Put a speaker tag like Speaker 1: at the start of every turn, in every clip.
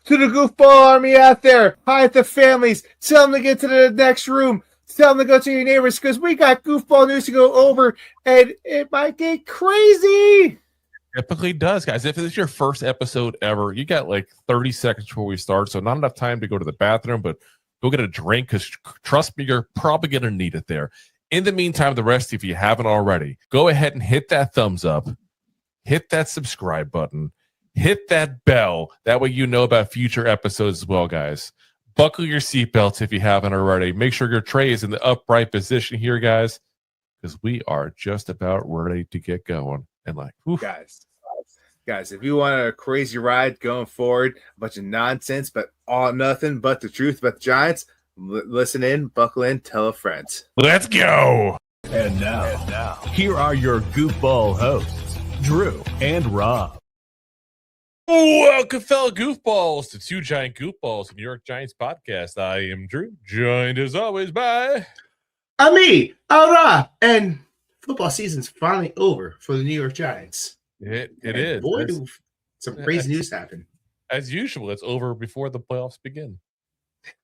Speaker 1: to the goofball army out there. Hi at the families. Tell them to get to the next room. Tell them to go to your neighbors because we got goofball news to go over, and it might get crazy.
Speaker 2: Typically does, guys. If it's your first episode ever, you got like 30 seconds before we start, so not enough time to go to the bathroom, but go get a drink because trust me, you're probably going to need it there. In the meantime, the rest, if you haven't already, go ahead and hit that thumbs up, hit that subscribe button, hit that bell. That way you know about future episodes as well, guys. Buckle your seatbelts if you haven't already. Make sure your tray is in the upright position here, guys, because we are just about ready to get going. And like, oof.
Speaker 1: Guys, if you want a crazy ride going forward, a bunch of nonsense, but all nothing but the truth about the Giants, listen in, buckle in, tell a friend.
Speaker 2: Let's go.
Speaker 3: And now, here are your goofball hosts, Drew and Rob.
Speaker 2: Welcome, fellow goofballs, to Two Giant Goofballs, the New York Giants podcast. I am Drew, joined as always by...
Speaker 1: me, Rob, and football season's finally over for the New York Giants.
Speaker 2: It is.
Speaker 1: Boy, some crazy news happened.
Speaker 2: As usual, it's over before the playoffs begin.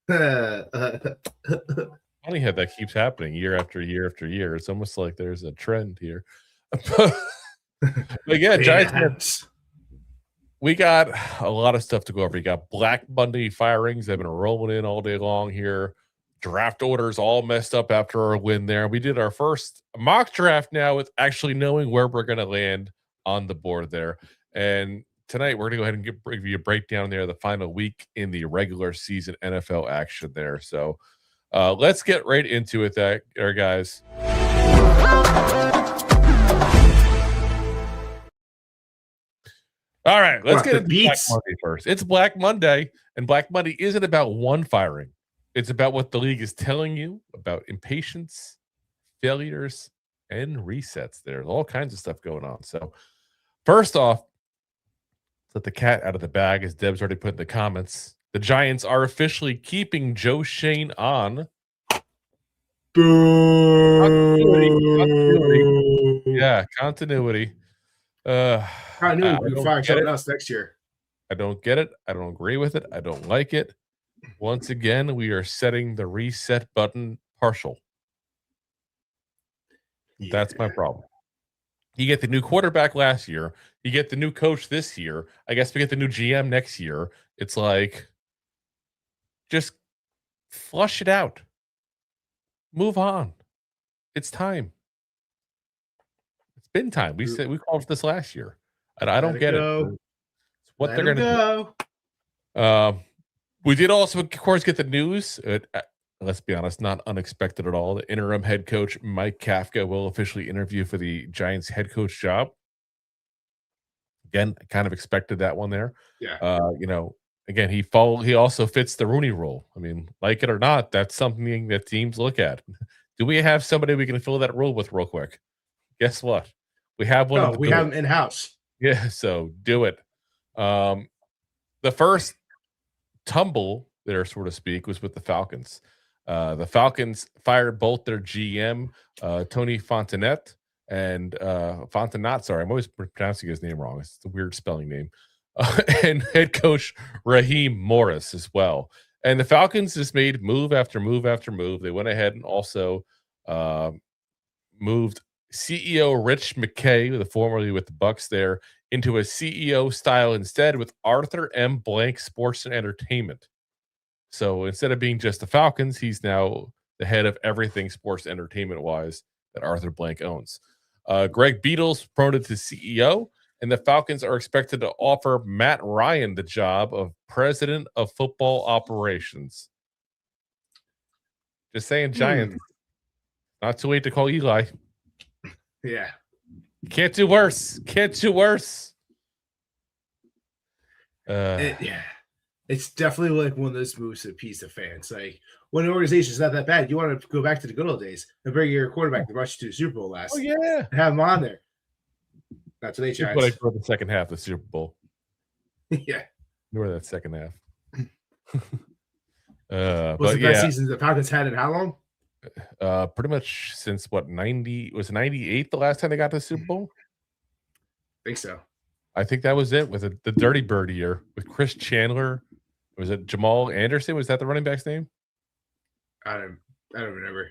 Speaker 1: Funny
Speaker 2: how that keeps happening year after year after year. It's almost like there's a trend here. But yeah, Giants. We got a lot of stuff to go over. You got Black Monday firings that have been rolling in all day long here. Draft orders all messed up after our win there. We did our first mock draft now with actually knowing where we're going to land on the board there. And tonight we're going to go ahead and give you a breakdown there, the final week in the regular season NFL action there. So let's get right into it there, guys. All right, let's get into Black Monday first. It's Black Monday, and Black Monday isn't about one firing. It's about what the league is telling you about impatience, failures, and resets. There's all kinds of stuff going on. So first off, let the cat out of the bag, as Deb's already put in the comments. The Giants are officially keeping Joe Shane on. Continuity. Yeah, continuity.
Speaker 1: We can fire someone else next year.
Speaker 2: I don't get it. I don't agree with it. I don't like it. Once again, we are setting the reset button partial. Yeah. That's my problem. You get the new quarterback last year. You get the new coach this year. I guess we get the new GM next year. It's like, just flush it out. Move on. It's time. It's been time. We called for this last year. And I don't get it. It's what they're going to do. We did also, of course, get the news. Let's be honest, not unexpected at all. The interim head coach, Mike Kafka, will officially interview for the Giants head coach job. Again, I kind of expected that one there.
Speaker 1: Yeah.
Speaker 2: Again, he also fits the Rooney role. I mean, like it or not, that's something that teams look at. Do we have somebody we can fill that role with real quick? Guess what? We have one.
Speaker 1: No, we have him in-house.
Speaker 2: Yeah, so do it. The first tumble there, so to speak, was with the Falcons. The Falcons fired both their GM, Tony Fontenot, and Fontenot. Sorry, I'm always pronouncing his name wrong. It's a weird spelling name. And head coach Raheem Morris as well. And the Falcons just made move after move after move. They went ahead and also moved CEO Rich McKay, formerly with the Bucs there, into a CEO style instead with Arthur M. Blank Sports and Entertainment. So instead of being just the Falcons, he's now the head of everything sports entertainment-wise that Arthur Blank owns. Greg Beadle's promoted to CEO, and the Falcons are expected to offer Matt Ryan the job of president of football operations. Just saying, Giants. Not too late to call Eli.
Speaker 1: Yeah.
Speaker 2: Can't do worse. Can't do worse.
Speaker 1: It's definitely like one of those moves to appease the fans. Like, when an organization's not that bad, you want to go back to the good old days and bring your quarterback to rush you to the Super Bowl last.
Speaker 2: Oh, yeah.
Speaker 1: And have him on there. Not today, Giants.
Speaker 2: But I for the second half of the Super Bowl.
Speaker 1: Yeah.
Speaker 2: Ignore that second half.
Speaker 1: Was the best season the Falcons had in how long?
Speaker 2: Pretty much since 90 was 98 the last time they got to the Super Bowl?
Speaker 1: I think so.
Speaker 2: I think that was it with the Dirty Bird year with Chris Chandler Was it Jamal Anderson? Was that the running back's name?
Speaker 1: I don't remember.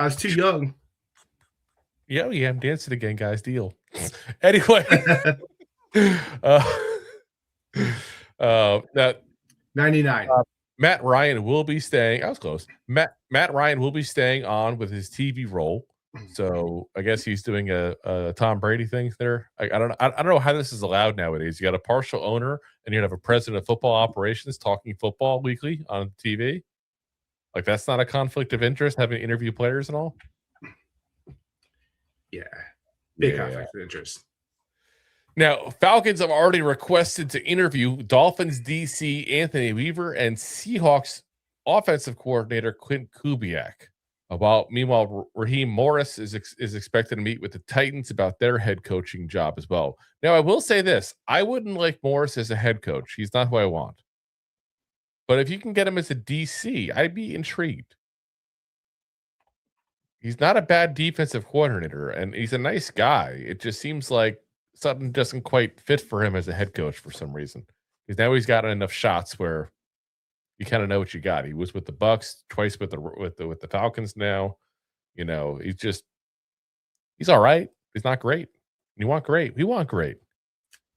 Speaker 1: I was too young.
Speaker 2: Yeah, I'm dancing again, guys. Deal. Anyway, that
Speaker 1: 99.
Speaker 2: Matt Ryan will be staying. I was close. Matt Ryan will be staying on with his TV role. So I guess he's doing a Tom Brady thing there. I don't know how this is allowed nowadays. You got a partial owner and you have a president of football operations talking football weekly on TV. Like, that's not a conflict of interest, having to interview players and all.
Speaker 1: Yeah, big conflict of interest.
Speaker 2: Now, Falcons have already requested to interview Dolphins DC Anthony Weaver and Seahawks offensive coordinator Clint Kubiak. Meanwhile, Raheem Morris is expected to meet with the Titans about their head coaching job as well. Now, I will say this. I wouldn't like Morris as a head coach. He's not who I want. But if you can get him as a DC, I'd be intrigued. He's not a bad defensive coordinator, and he's a nice guy. It just seems like something doesn't quite fit for him as a head coach for some reason. Because now he's gotten enough shots where you kind of know what you got. He was with the Bucks, twice with the Falcons now. You know, he's all right. He's not great. You want great. We want great.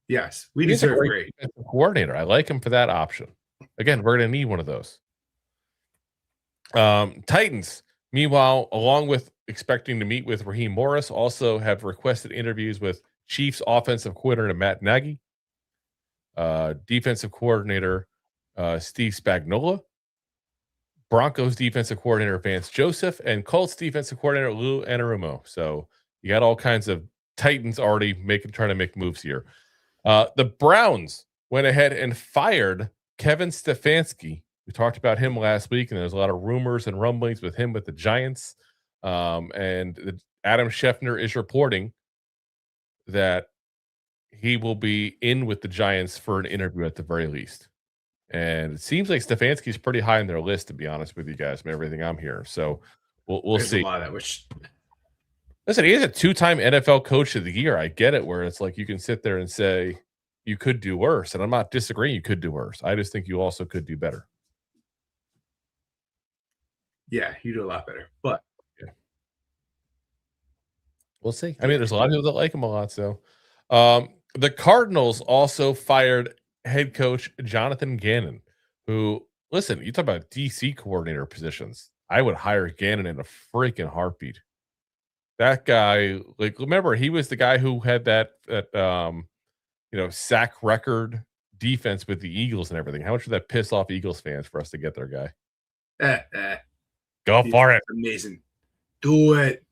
Speaker 1: Yes, we deserve great
Speaker 2: coordinator. I like him for that option. Again, we're going to need one of those. Titans, meanwhile, along with expecting to meet with Raheem Morris, also have requested interviews with Chiefs offensive coordinator Matt Nagy, defensive coordinator Steve Spagnuolo, Broncos defensive coordinator Vance Joseph, and Colts defensive coordinator Lou Anarumo. So you got all kinds of Titans already trying to make moves here. The Browns went ahead and fired Kevin Stefanski. We talked about him last week, and there's a lot of rumors and rumblings with him with the Giants. And Adam Schefter is reporting that he will be in with the Giants for an interview at the very least. And it seems like Stefanski's pretty high on their list, to be honest with you guys, from everything I'm hearing. So we'll see.
Speaker 1: A lot of that, which...
Speaker 2: Listen, he is a 2-time NFL Coach of the Year. I get it, where it's like you can sit there and say you could do worse. And I'm not disagreeing you could do worse. I just think you also could do better.
Speaker 1: Yeah, you do a lot better. But
Speaker 2: yeah, we'll see. I mean, there's a lot of people that like him a lot. So the Cardinals also fired head coach Jonathan Gannon, who, listen, you talk about DC coordinator positions. I would hire Gannon in a freaking heartbeat. That guy, like, remember, he was the guy who had that sack record defense with the Eagles and everything. How much would that piss off Eagles fans for us to get their guy? Go for it.
Speaker 1: Amazing. Do it.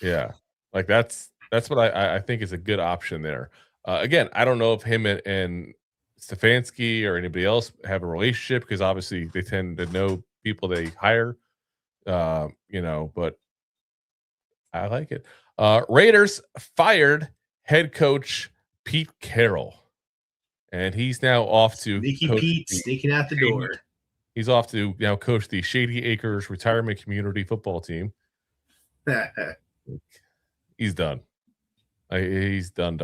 Speaker 2: Yeah. Like that's what I think is a good option there. Again, I don't know if him and Stefanski or anybody else have a relationship, because obviously they tend to know people they hire, but I like it. Raiders fired head coach Pete Carroll, and he's now off to
Speaker 1: Pete sneaking out the door.
Speaker 2: He's off to now coach the Shady Acres Retirement Community Football Team. He's done. He's done.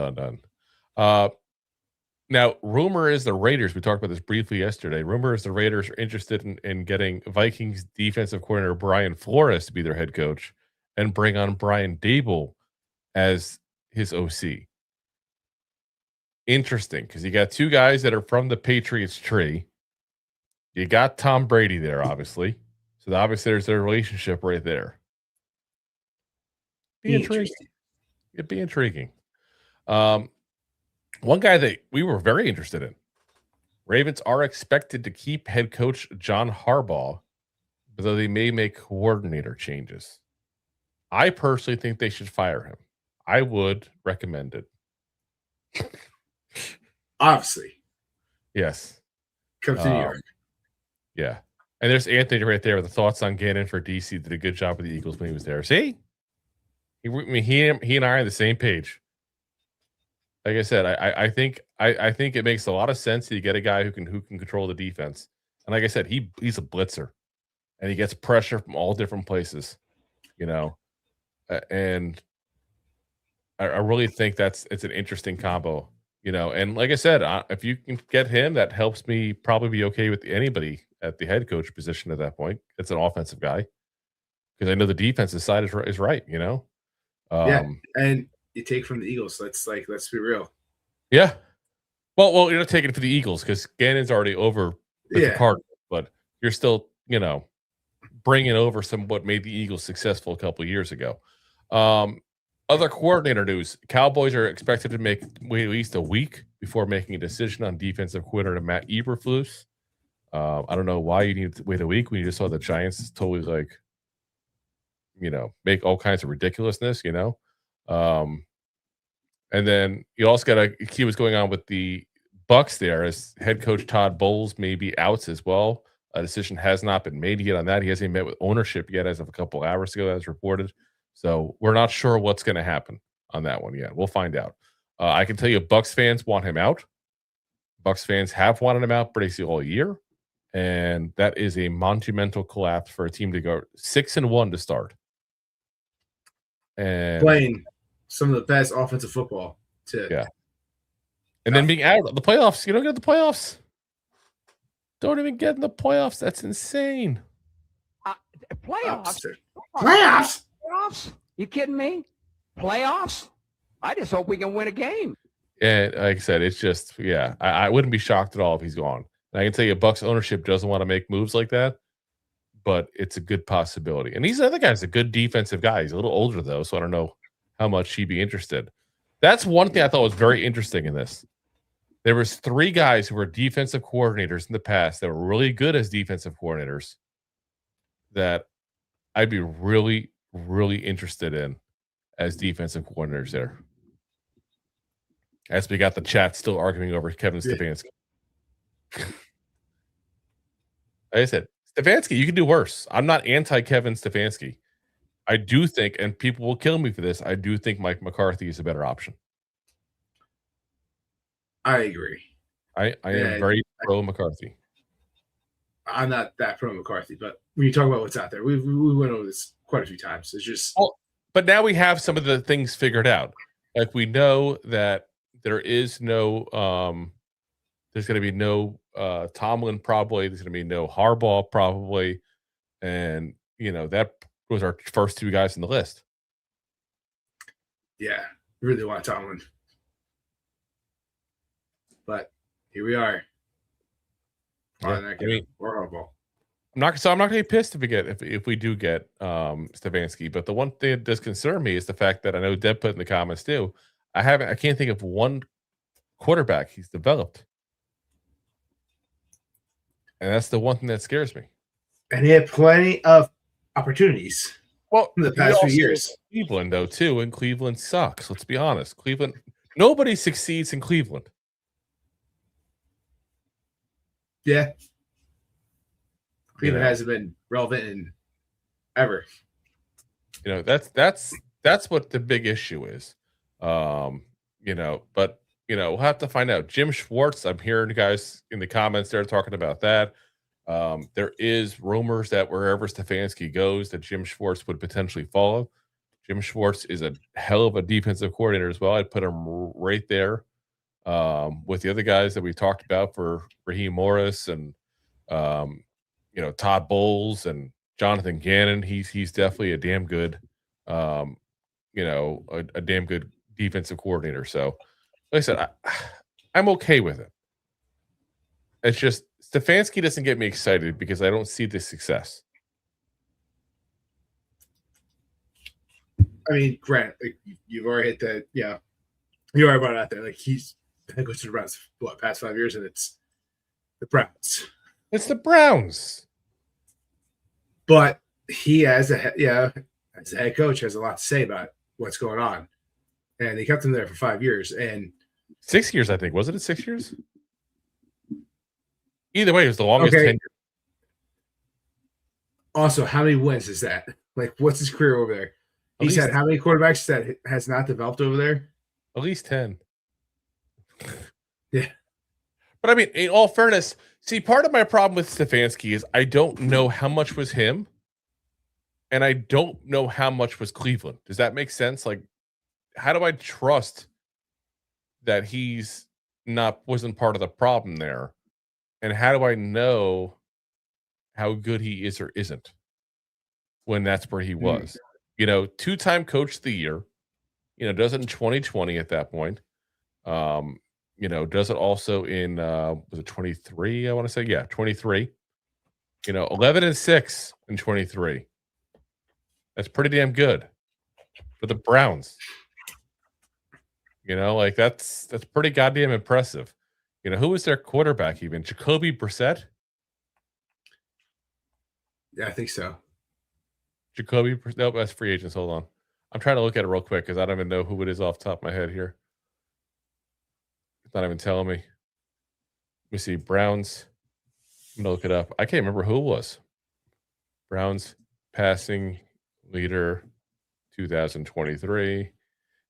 Speaker 2: Now, rumor is the Raiders, we talked about this briefly yesterday. Rumor is the Raiders are interested in getting Vikings defensive coordinator Brian Flores to be their head coach and bring on Brian Dable as his OC. Interesting, because you got two guys that are from the Patriots tree. You got Tom Brady there, obviously. So obviously there's a relationship right there. It'd be intriguing. One guy that we were very interested in. Ravens are expected to keep head coach John Harbaugh, though they may make coordinator changes. I personally think they should fire him. I would recommend it.
Speaker 1: Obviously.
Speaker 2: Yes.
Speaker 1: Come to New York.
Speaker 2: Yeah. And there's Anthony right there with the thoughts on Gannon for DC. Did a good job with the Eagles when he was there. See? He and I are on the same page. Like I said, I think it makes a lot of sense that you get a guy who can control the defense. And like I said, he's a blitzer, and he gets pressure from all different places, and I really think it's an interesting combo And like I said, if you can get him, that helps me probably be okay with anybody at the head coach position at that point. It's an offensive guy because I know the defensive side is right.
Speaker 1: Yeah, and you take from the Eagles. Let's be real.
Speaker 2: Yeah. Well, you're not taking it for the Eagles because Gannon's already over with the Cardinals, but you're still, bringing over what made the Eagles successful a couple of years ago. Other coordinator news: Cowboys are expected to wait at least a week before making a decision on defensive coordinator Matt Eberflus. I don't know why you need to wait a week when you just saw the Giants totally make all kinds of ridiculousness, and then you also got to see what's going on with the Bucks there, as head coach Todd Bowles may be out as well. A decision has not been made yet on that. He hasn't even met with ownership yet as of a couple hours ago, as reported. So we're not sure what's going to happen on that one yet. We'll find out. I can tell you Bucks fans want him out. Bucks fans have wanted him out basically all year. And that is a monumental collapse for a team to go 6-1 to start. And
Speaker 1: playing some of the best offensive football too.
Speaker 2: Yeah. And then being out of the playoffs. You don't get the playoffs. Don't even get in the playoffs. That's insane.
Speaker 4: Playoffs?
Speaker 1: Playoffs?
Speaker 4: You kidding me? Playoffs? I just hope we can win a game.
Speaker 2: And like I said, it's just, I wouldn't be shocked at all if he's gone. And I can tell you, Bucks ownership doesn't want to make moves like that, but it's a good possibility. And these other guys, a good defensive guy. He's a little older though, so I don't know how much he'd be interested. That's one thing I thought was very interesting in this. There was 3 guys who were defensive coordinators in the past that were really good as defensive coordinators that I'd be really, really interested in as defensive coordinators there. As we got the chat still arguing over Kevin Stefanski. Like I said, Stefanski, you can do worse. I'm not anti-Kevin Stefanski. I do think, and people will kill me for this, I do think Mike McCarthy is a better option.
Speaker 1: I agree.
Speaker 2: I am very pro McCarthy.
Speaker 1: I'm not that pro McCarthy, but when you talk about what's out there, we went over this quite a few times. It's just,
Speaker 2: but now we have some of the things figured out. Like we know that there is no, there's going to be no Tomlin probably. There's going to be no Harbaugh probably, and that was our first 2 guys on the list.
Speaker 1: Yeah, really want Tomlin. But here we are. Horrible.
Speaker 2: I'm not going to be pissed if we do get Stefanski. But the one thing that does concern me is the fact that I know Deb put in the comments too. I can't think of one quarterback he's developed, and that's the one thing that scares me.
Speaker 1: And he had plenty of opportunities.
Speaker 2: Well,
Speaker 1: in the past few years,
Speaker 2: Cleveland though too, and Cleveland sucks. Let's be honest. Cleveland, nobody succeeds in Cleveland.
Speaker 1: Yeah. Cleveland hasn't been relevant in ever.
Speaker 2: That's what the big issue is. But we'll have to find out. Jim Schwartz, I'm hearing you guys in the comments there talking about that. There is rumors that wherever Stefanski goes, that Jim Schwartz would potentially follow. Jim Schwartz is a hell of a defensive coordinator as well. I'd put him right there with the other guys that we talked about for Raheem Morris and Todd Bowles and Jonathan Gannon. He's definitely a damn good a damn good defensive coordinator. So like I said, I'm okay with it. It's just Stefanski doesn't get me excited because I don't see the success.
Speaker 1: I mean, Grant, you've already hit that. Yeah, you already brought it out there. Like he's been coaching the Browns past 5 years, and it's the Browns.
Speaker 2: It's the Browns.
Speaker 1: But he, as a head coach, has a lot to say about what's going on, and he kept him there for 5 years and
Speaker 2: 6 years. I think wasn't it 6 years? Either way, it was the longest tenure.
Speaker 1: Also, how many wins is that? Like, what's his career over there? He's had how many quarterbacks that has not developed over there?
Speaker 2: At least 10.
Speaker 1: Yeah.
Speaker 2: But I mean, in all fairness, see, part of my problem with Stefanski is I don't know how much was him, and I don't know how much was Cleveland. Does that make sense? Like, how do I trust that he's wasn't part of the problem there? And how do I know how good he is or isn't when that's where he was? Two-time coach of the year, does it in 2020 at that point. Does it also in was it 23? I want to say, yeah, 23. 11-6 in 23. That's pretty damn good for the Browns. That's pretty goddamn impressive. Who was their quarterback even? Jacoby Brissett?
Speaker 1: Yeah, I think so.
Speaker 2: Jacoby Brissett. Nope, that's free agents. Hold on. I'm trying to look at it real quick because I don't even know who it is off the top of my head here. It's not even telling me. Let me see. Browns. I'm going to look it up. I can't remember who it was. Browns passing leader 2023.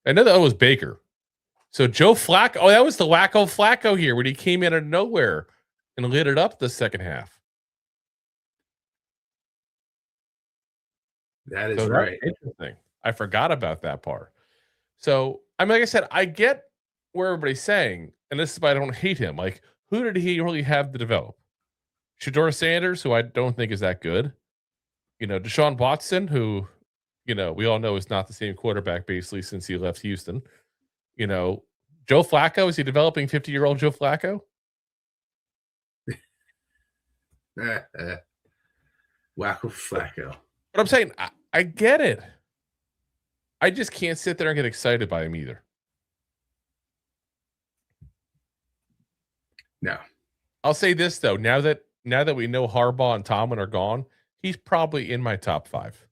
Speaker 2: I know that was Baker. So Joe Flacco. Oh, that was the wacko Flacco here when he came in out of nowhere and lit it up the second half.
Speaker 1: That is right.
Speaker 2: Interesting. I forgot about that part. So, like I said, I get where everybody's saying, and this is why I don't hate him. Like, who did he really have to develop? Shedeur Sanders, who I don't think is that good. Deshaun Watson, who, we all know is not the same quarterback basically since he left Houston. Joe Flacco, is he developing 50-year-old Joe Flacco?
Speaker 1: Wacko Flacco.
Speaker 2: But I'm saying, I get it. I just can't sit there and get excited by him either.
Speaker 1: No.
Speaker 2: I'll say this, though. Now that we know Harbaugh and Tomlin are gone, he's probably in my top 5.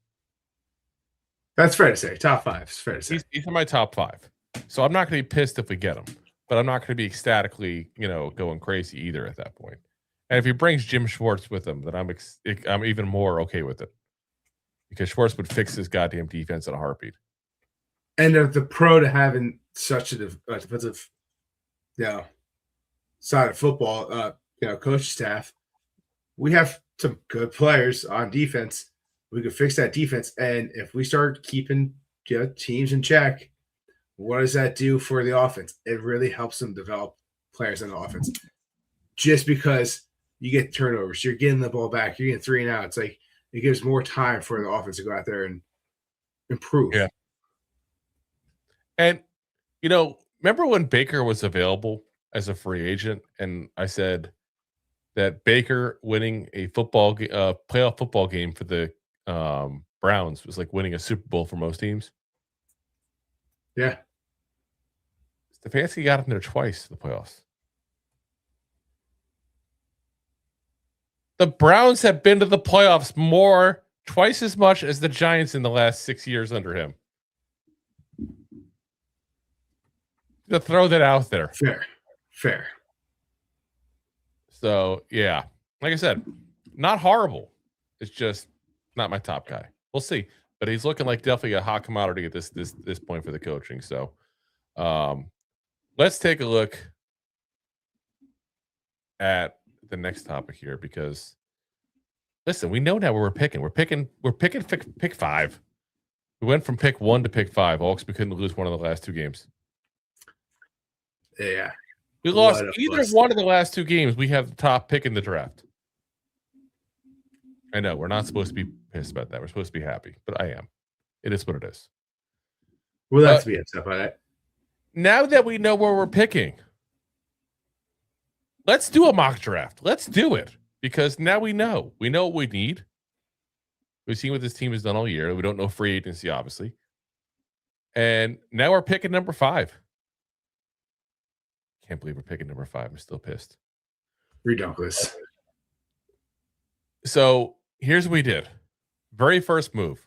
Speaker 1: That's fair to say. Top 5 is fair to say.
Speaker 2: He's in my top 5. So I'm not going to be pissed if we get him. But I'm not going to be ecstatically, going crazy either at that point. And if he brings Jim Schwartz with him, then I'm even more okay with it. Because Schwartz would fix his goddamn defense in a heartbeat.
Speaker 1: And the pro to having such a defensive, side of football, coach staff, we have some good players on defense. We could fix that defense. And if we start keeping teams in check, what does that do for the offense? It really helps them develop players in the offense. Just because you get turnovers, you're getting the ball back, you're getting 3 and out. It's like it gives more time for the offense to go out there and improve.
Speaker 2: Yeah. And, remember when Baker was available as a free agent, and I said that Baker winning a playoff football game for the Browns was like winning a Super Bowl for most teams?
Speaker 1: Yeah.
Speaker 2: Stefanski got him there twice in the playoffs. The Browns have been to the playoffs twice as much as the Giants in the last 6 years under him. To throw that out there.
Speaker 1: Fair.
Speaker 2: So, yeah. Like I said, not horrible. It's just not my top guy. We'll see. But he's looking like definitely a hot commodity at this point for the coaching. So, let's take a look at the next topic here because, listen, we know now where we're picking. We're picking pick 5. We went from pick 1 to pick 5, all because we couldn't lose one of the last 2 games.
Speaker 1: Yeah.
Speaker 2: We lost either one of the last 2 games. We have the top pick in the draft. I know we're not supposed to be pissed about that. We're supposed to be happy, but I am. It is what it is.
Speaker 1: We'll have to be upset by that.
Speaker 2: Now that we know where we're picking, let's do a mock draft. Let's do it because now we know. We know what we need. We've seen what this team has done all year. We don't know free agency, obviously. And now we're picking number 5. Can't believe we're picking number 5. I'm still pissed.
Speaker 1: Redonkulous.
Speaker 2: So here's what we did. Very first move.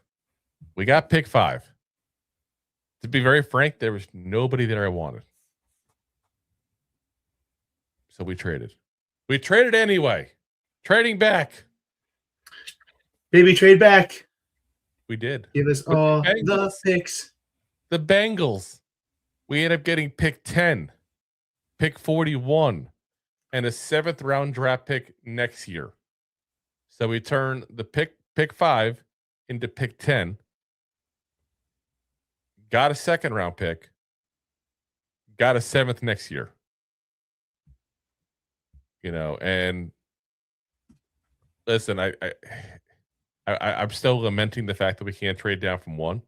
Speaker 2: We got pick 5. To be very frank, there was nobody there I wanted. So we traded. We traded anyway. Trading back.
Speaker 1: Baby, trade back.
Speaker 2: We did.
Speaker 1: Give us all the picks.
Speaker 2: The Bengals. We ended up getting pick 10, pick 41, and a 7th round draft pick next year. So we turn the pick 5 into pick 10. Got a 2nd round pick. Got a 7th next year. And listen, I'm still lamenting the fact that we can't trade down from 1.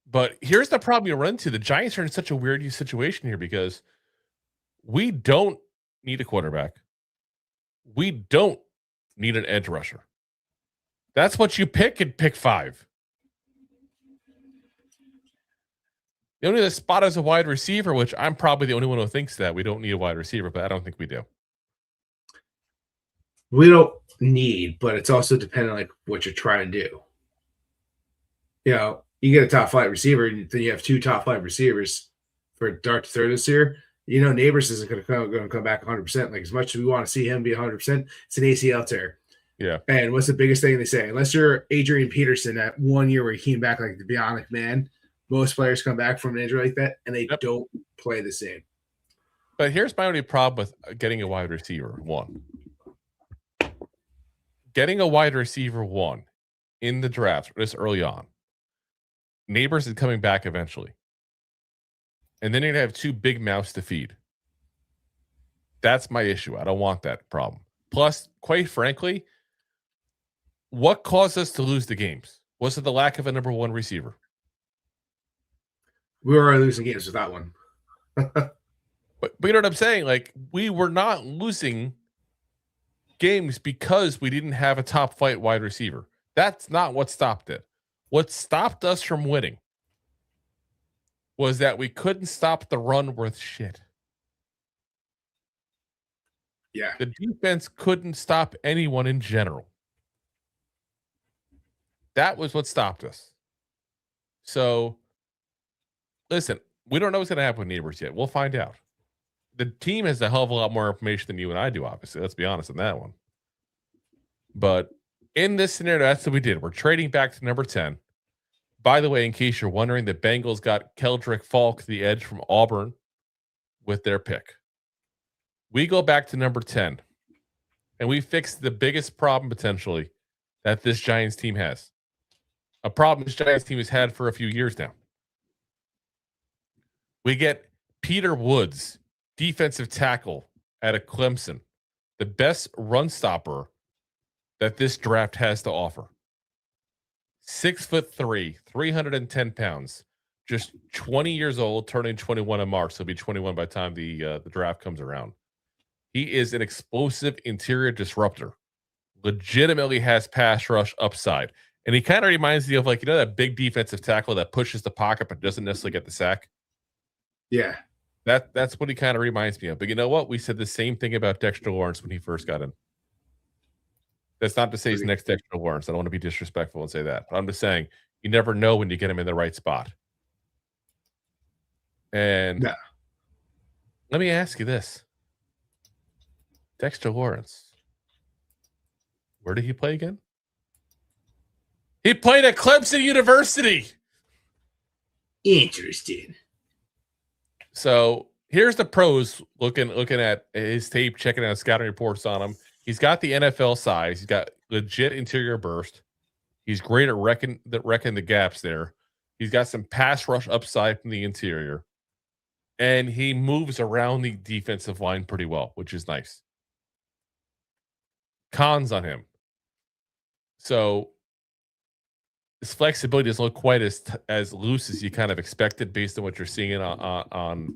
Speaker 2: But here's the problem you run into. The Giants are in such a weird situation here because we don't need a quarterback. We don't need an edge rusher. That's what you pick in pick 5. You only need a spot as a wide receiver, which I'm probably the only one who thinks that we don't need a wide receiver, but I don't think we do.
Speaker 1: We don't need, but it's also dependent on what you're trying to do. You get a top flight receiver, and then you have 2 top flight receivers for dart to third this year. Neighbors isn't going to come back 100%. As much as we want to see him be 100%, it's an ACL tear.
Speaker 2: Yeah.
Speaker 1: And what's the biggest thing they say? Unless you're Adrian Peterson, that 1 year where he came back like the bionic man, most players come back from an injury like that, and they don't play the same.
Speaker 2: But here's my only problem with getting a wide receiver 1. Getting a wide receiver 1 in the draft this early on. Neighbors is coming back eventually. And then you're going to have 2 big mouths to feed. That's my issue. I don't want that problem. Plus, quite frankly, what caused us to lose the games? Was it the lack of a number 1 receiver?
Speaker 1: We were losing games with that one.
Speaker 2: But you know what I'm saying? We were not losing games because we didn't have a top flight wide receiver. That's not what stopped it. What stopped us from winning was that we couldn't stop the run worth shit.
Speaker 1: Yeah.
Speaker 2: The defense couldn't stop anyone in general. That was what stopped us. So, listen, we don't know what's going to happen with Neighbors yet. We'll find out. The team has a hell of a lot more information than you and I do, obviously. Let's be honest on that one. But in this scenario, that's what we did. We're trading back to number 10. By the way, in case you're wondering, the Bengals got Keldrick Falk, the edge from Auburn, with their pick. We go back to number 10, and we fix the biggest problem potentially that this Giants team has. A problem this Giants team has had for a few years now. We get Peter Woods, defensive tackle out of Clemson, the best run stopper that this draft has to offer. 6'3", 310 pounds, just 20 years old, turning 21 in March. So he'll be 21 by the time the draft comes around. He is an explosive interior disruptor. Legitimately has pass rush upside. And he kind of reminds me of that big defensive tackle that pushes the pocket but doesn't necessarily get the sack.
Speaker 1: Yeah.
Speaker 2: That's what he kind of reminds me of. But you know what? We said the same thing about Dexter Lawrence when he first got in. That's not to say he's the next Dexter Lawrence. I don't want to be disrespectful and say that. But I'm just saying you never know when you get him in the right spot. And let me ask you this. Dexter Lawrence, where did he play again? He played at Clemson University.
Speaker 1: Interesting.
Speaker 2: So here's the pros looking at his tape, checking out scouting reports on him. He's got the NFL size. He's got legit interior burst. He's great at wrecking the gaps there. He's got some pass rush upside from the interior. And he moves around the defensive line pretty well, which is nice. Cons on him. So his flexibility doesn't look quite as loose as you kind of expected based on what you're seeing on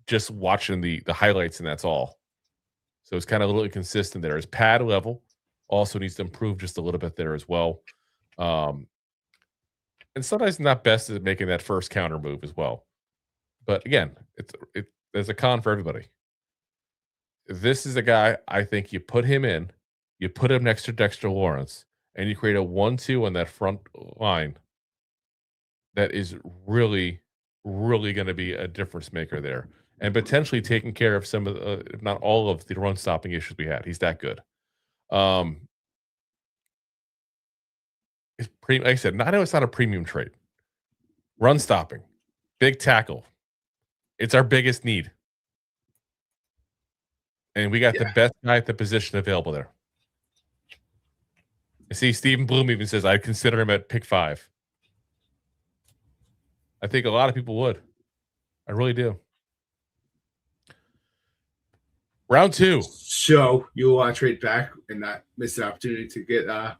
Speaker 2: just watching the highlights, and that's all. So it's kind of a little inconsistent there. His pad level also needs to improve just a little bit there as well. And sometimes not best at making that first counter move as well. But again, there's a con for everybody. This is a guy, I think you put him in, you put him next to Dexter Lawrence, and you create a 1-2 on that front line that is really, really going to be a difference maker there. And potentially taking care of some of, if not all of, the run stopping issues we had. He's that good. Like I said, I know it's not a premium trade. Run stopping, big tackle. It's our biggest need. And we got the best guy at the position available there. I see Stephen Bloom even says, I'd consider him at pick 5. I think a lot of people would. I really do. Round 2.
Speaker 1: So you want to trade back and not miss the opportunity to get a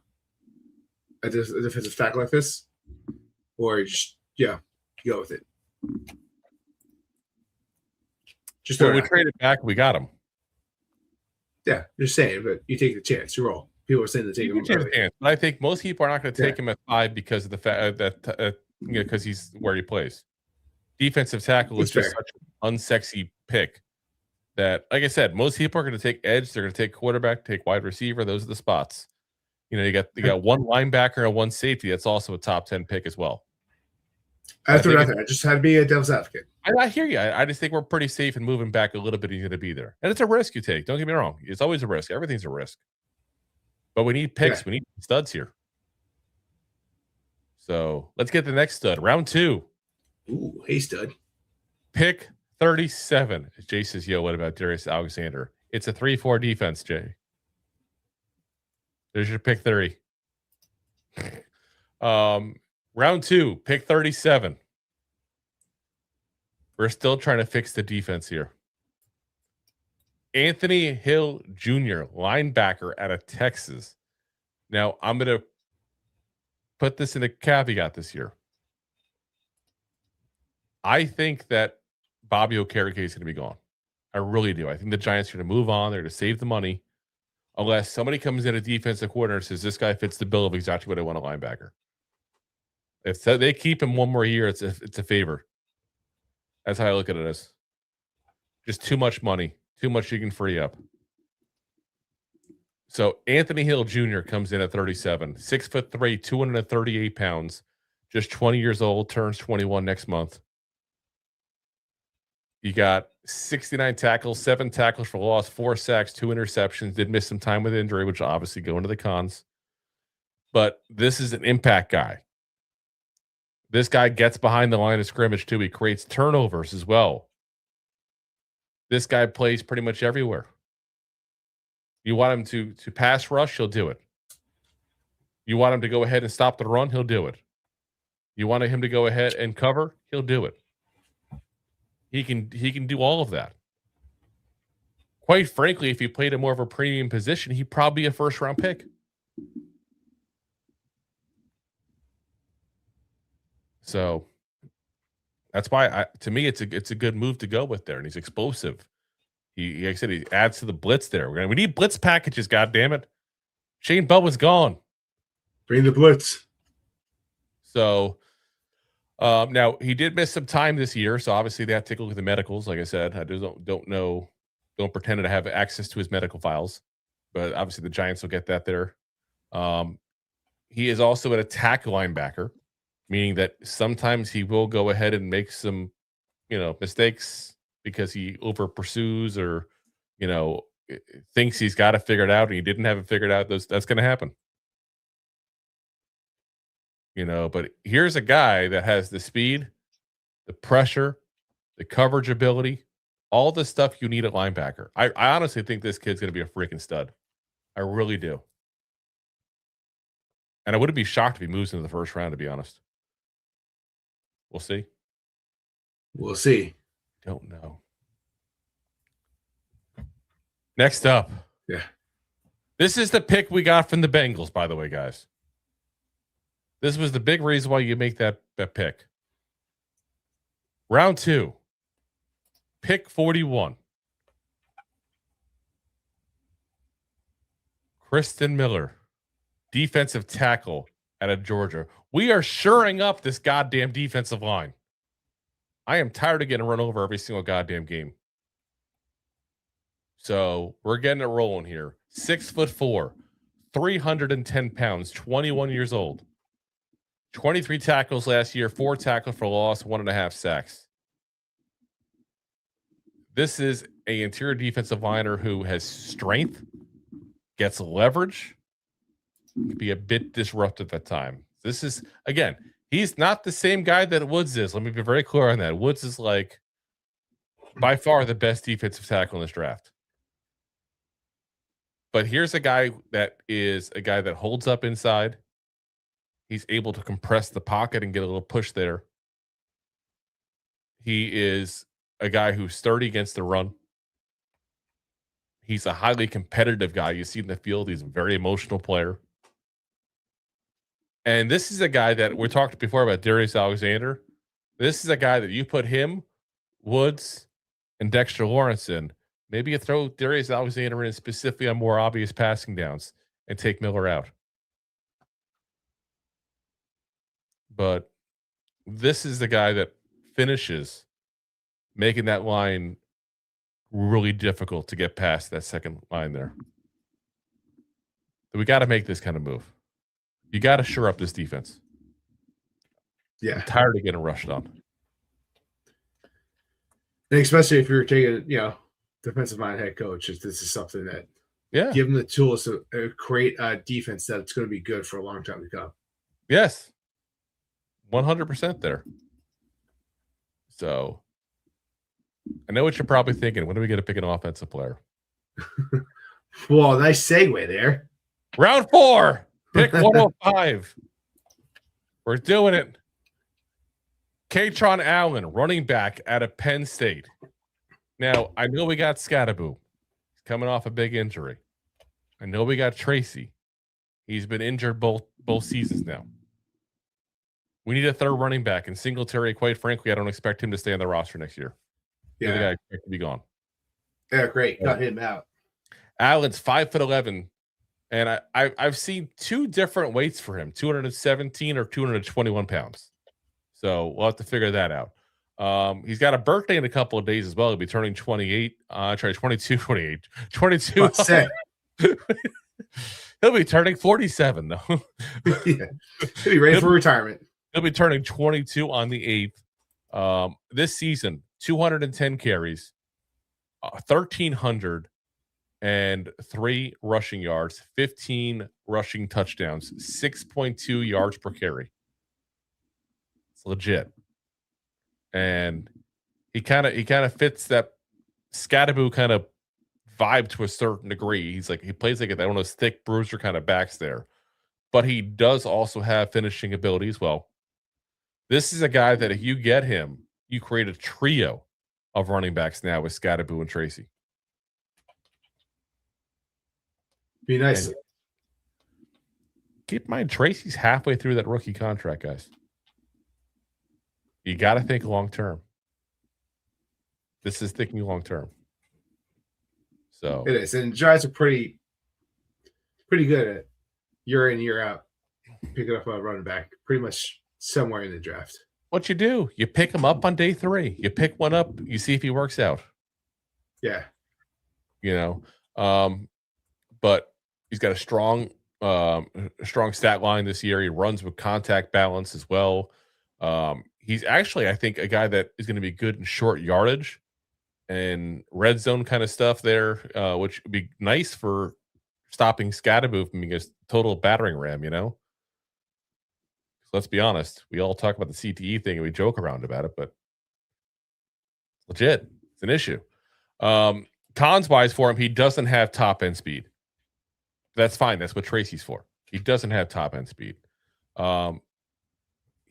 Speaker 1: defensive tackle like this, or just go with it. Just
Speaker 2: Well, we traded back. We got him.
Speaker 1: Yeah, just saying, but you take the chance. You roll. People are saying to take him early.
Speaker 2: But I think most people are not going to take him at 5 because of the fact that because he's where he plays. Defensive tackle is just such an unsexy pick that, like I said, most people are going to take edge. They're going to take quarterback, take wide receiver. Those are the spots. You got one linebacker and one safety. That's also a top 10 pick as well.
Speaker 1: I just had to be a devil's advocate.
Speaker 2: I hear you. I just think we're pretty safe in moving back a little bit. He's going to be there, and it's a risk you take. Don't get me wrong; it's always a risk. Everything's a risk, but we need picks. Yeah. We need studs here. So let's get the next stud. Round 2.
Speaker 1: Ooh, hey stud.
Speaker 2: Pick 37. Jay says, "Yo, what about Darius Alexander?" It's a 3-4 defense, Jay. There's your pick 30. Round 2, pick 37. We're still trying to fix the defense here. Anthony Hill Jr., linebacker out of Texas. Now, I'm going to put this in a caveat this year. I think that Bobby Okereke is going to be gone. I really do. I think the Giants are going to move on. They're going to save the money. Unless somebody comes in a defensive coordinator and says, this guy fits the bill of exactly what I want a linebacker. If they keep him one more year, it's a favor. That's how I look at it as. Just too much money. Too much you can free up. So Anthony Hill Jr. comes in at 37. 6'3", 238 pounds. Just 20 years old. Turns 21 next month. You got 69 tackles, 7 tackles for loss, 4 sacks, 2 interceptions. Did miss some time with injury, which obviously go into the cons. But this is an impact guy. This guy gets behind the line of scrimmage, too. He creates turnovers as well. This guy plays pretty much everywhere. You want him to pass rush, he'll do it. You want him to go ahead and stop the run, he'll do it. You want him to go ahead and cover, he'll do it. He can do all of that. Quite frankly, if he played a more of a premium position, he'd probably be a first-round pick. So that's why, to me, it's a good move to go with there, and he's explosive. Like I said, he adds to the blitz there. We need blitz packages. God damn it, Shane Bowen's gone.
Speaker 1: Bring the blitz.
Speaker 2: So now he did miss some time this year, so obviously they have to take a look at the medicals. Like I said, I don't know, don't pretend to have access to his medical files, but obviously the Giants will get that there. He is also an attack linebacker, meaning that sometimes he will go ahead and make some, mistakes because he over pursues or, thinks he's got it figured out and he didn't have it figured out. That's going to happen. But here's a guy that has the speed, the pressure, the coverage ability, all the stuff you need at linebacker. I honestly think this kid's going to be a freaking stud. I really do. And I wouldn't be shocked if he moves into the first round, to be honest. We'll see.
Speaker 1: We'll see.
Speaker 2: Don't know. Next up.
Speaker 1: Yeah.
Speaker 2: This is the pick we got from the Bengals, by the way, guys. This was the big reason why you make that pick. Round 2. Pick 41. Kristen Miller, defensive tackle out of Georgia. We are shoring up this goddamn defensive line. I am tired of getting run over every single goddamn game. So we're getting it rolling here. 6'4", 310 pounds, 21 years old. 23 tackles last year, 4 tackles for loss, 1.5 sacks. This is an interior defensive liner who has strength, gets leverage, can be a bit disruptive at times. This is, again, he's not the same guy that Woods is. Let me be very clear on that. Woods is by far the best defensive tackle in this draft. But here's a guy that holds up inside. He's able to compress the pocket and get a little push there. He is a guy who's sturdy against the run. He's a highly competitive guy. You see in the field, he's a very emotional player. And this is a guy that we talked before about Darius Alexander. This is a guy that you put him, Woods, and Dexter Lawrence in. Maybe you throw Darius Alexander in specifically on more obvious passing downs and take Miller out. But this is the guy that finishes making that line really difficult to get past that second line there. We got to make this kind of move. You got to shore up this defense.
Speaker 1: Yeah.
Speaker 2: I'm tired of getting rushed on.
Speaker 1: And especially if you're taking, defensive mind head coach, this is something that give them the tools to create a defense that's going to be good for a long time to come.
Speaker 2: Yes. 100% there. So I know what you're probably thinking. When do we get to pick an offensive player?
Speaker 1: Well, nice segue there.
Speaker 2: Round 4, pick 105. We're doing it. Katron Allen, running back out of Penn State. Now, I know we got Scatterbo. He's coming off a big injury. I know we got Tracy. He's been injured both seasons now. We need a third running back, and Singletary, quite frankly, I don't expect him to stay on the roster next year.
Speaker 1: Yeah.
Speaker 2: The guy I expect to be gone.
Speaker 1: Yeah, great. Cut him out.
Speaker 2: Allen's 5'11", and I've seen 2 different weights for him, 217 or 221 pounds. So we'll have to figure that out. He's got a birthday in a couple of days as well. He'll be turning 28. 22. He'll be turning 47, though.
Speaker 1: Yeah. He'll be ready for retirement.
Speaker 2: He'll be turning 22 on the 8th. This season, 210 carries, 1,303 rushing yards, 15 rushing touchdowns, 6.2 yards per carry. It's legit. And he kind of fits that Scatterbo kind of vibe to a certain degree. He plays like one of those thick bruiser kind of backs there. But he does also have finishing ability as well. This is a guy that if you get him, you create a trio of running backs now with Scatterbo and Tracy.
Speaker 1: Be nice.
Speaker 2: And keep in mind, Tracy's halfway through that rookie contract, guys. You got to think long term. This is thinking long term. So
Speaker 1: it is, and Giants are pretty good at year in, year out picking up a running back pretty much somewhere in the draft.
Speaker 2: What you do? You pick him up on day 3. You pick one up. You see if he works out.
Speaker 1: Yeah.
Speaker 2: But he's got a strong stat line this year. He runs with contact balance as well. He's actually, I think, a guy that is going to be good in short yardage and red zone kind of stuff there, which would be nice for stopping Scatterbo from being a total battering ram, So let's be honest. We all talk about the CTE thing and we joke around about it, but legit, it's an issue. Cons-wise for him, he doesn't have top-end speed. That's fine. That's what Tracy's for. He doesn't have top-end speed.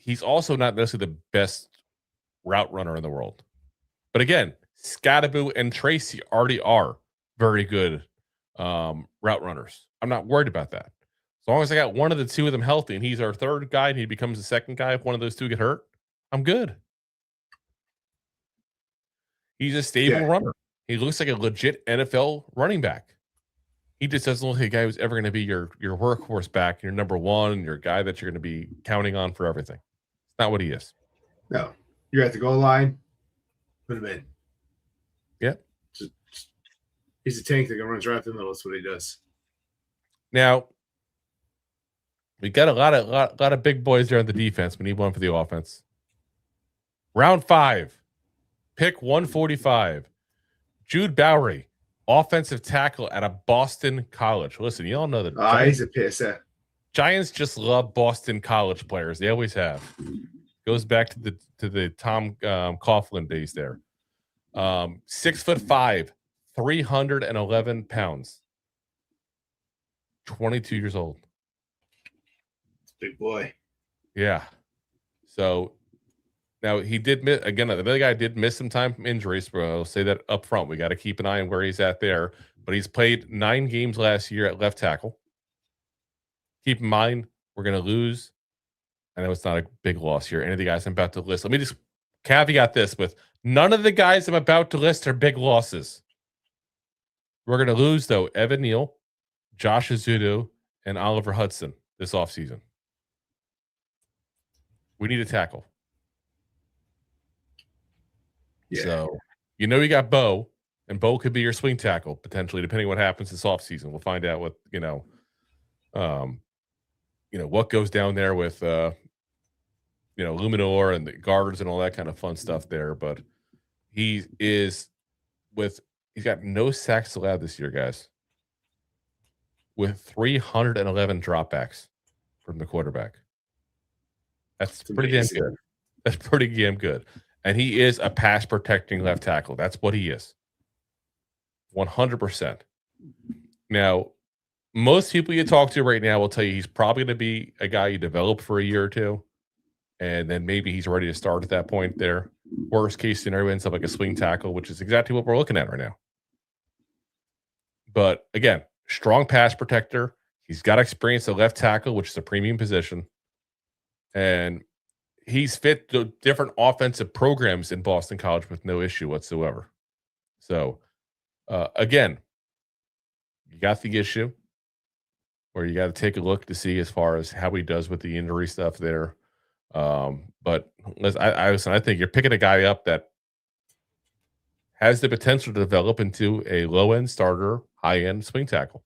Speaker 2: He's also not necessarily the best route runner in the world. But again, Scatterbo and Tracy already are very good route runners. I'm not worried about that. As long as I got one of the two of them healthy and he's our third guy and he becomes the second guy if one of those two get hurt, I'm good. He's a stable runner. He looks like a legit NFL running back. He just doesn't look like a guy who's ever going to be your workhorse back, your number one, your guy that you're going to be counting on for everything. It's not what he is.
Speaker 1: No. You're at the goal line, put him in.
Speaker 2: Yeah.
Speaker 1: He's a tank that runs right through the middle. That's what he does.
Speaker 2: Now, we got a lot of big boys there on the defense. We need one for the offense. Round 5, pick 145. Jude Bowery, offensive tackle at a Boston college. Listen, you all know that.
Speaker 1: He's a piss.
Speaker 2: Giants just love Boston college players. They always have. Goes back to the Tom Coughlin days there. 6'5", 311 pounds. 22 years old.
Speaker 1: Big boy.
Speaker 2: Yeah. So Now, he did miss again. The other guy did miss some time from injuries, but I'll say that up front. We got to keep an eye on where he's at there. But he's played 9 games last year at left tackle. Keep in mind, we're going to lose. I know it's not a big loss here. Any of the guys I'm about to list. Let me just caveat this with none of the guys I'm about to list are big losses. We're going to lose, though, Evan Neal, Josh Azudu, and Oliver Hudson this offseason. We need a tackle.
Speaker 1: Yeah.
Speaker 2: So, you got Bo, and Bo could be your swing tackle, potentially, depending on what happens this offseason. We'll find out what, what goes down there with, Luminor and the guards and all that kind of fun stuff there. But he's got no sacks allowed this year, guys, with 311 dropbacks from the quarterback. That's pretty damn good. That's pretty damn good. And he is a pass protecting left tackle. That's what he is. 100%. Now, most people you talk to right now will tell you he's probably going to be a guy you develop for a year or two. And then maybe he's ready to start at that point there. Worst case scenario ends up like a swing tackle, which is exactly what we're looking at right now. But again, strong pass protector. He's got experience at left tackle, which is a premium position. And he's fit the different offensive programs in Boston College with no issue whatsoever. So, again, you got the issue where you got to take a look to see as far as how he does with the injury stuff there. But I think you're picking a guy up that has the potential to develop into a low-end starter, high-end swing tackle.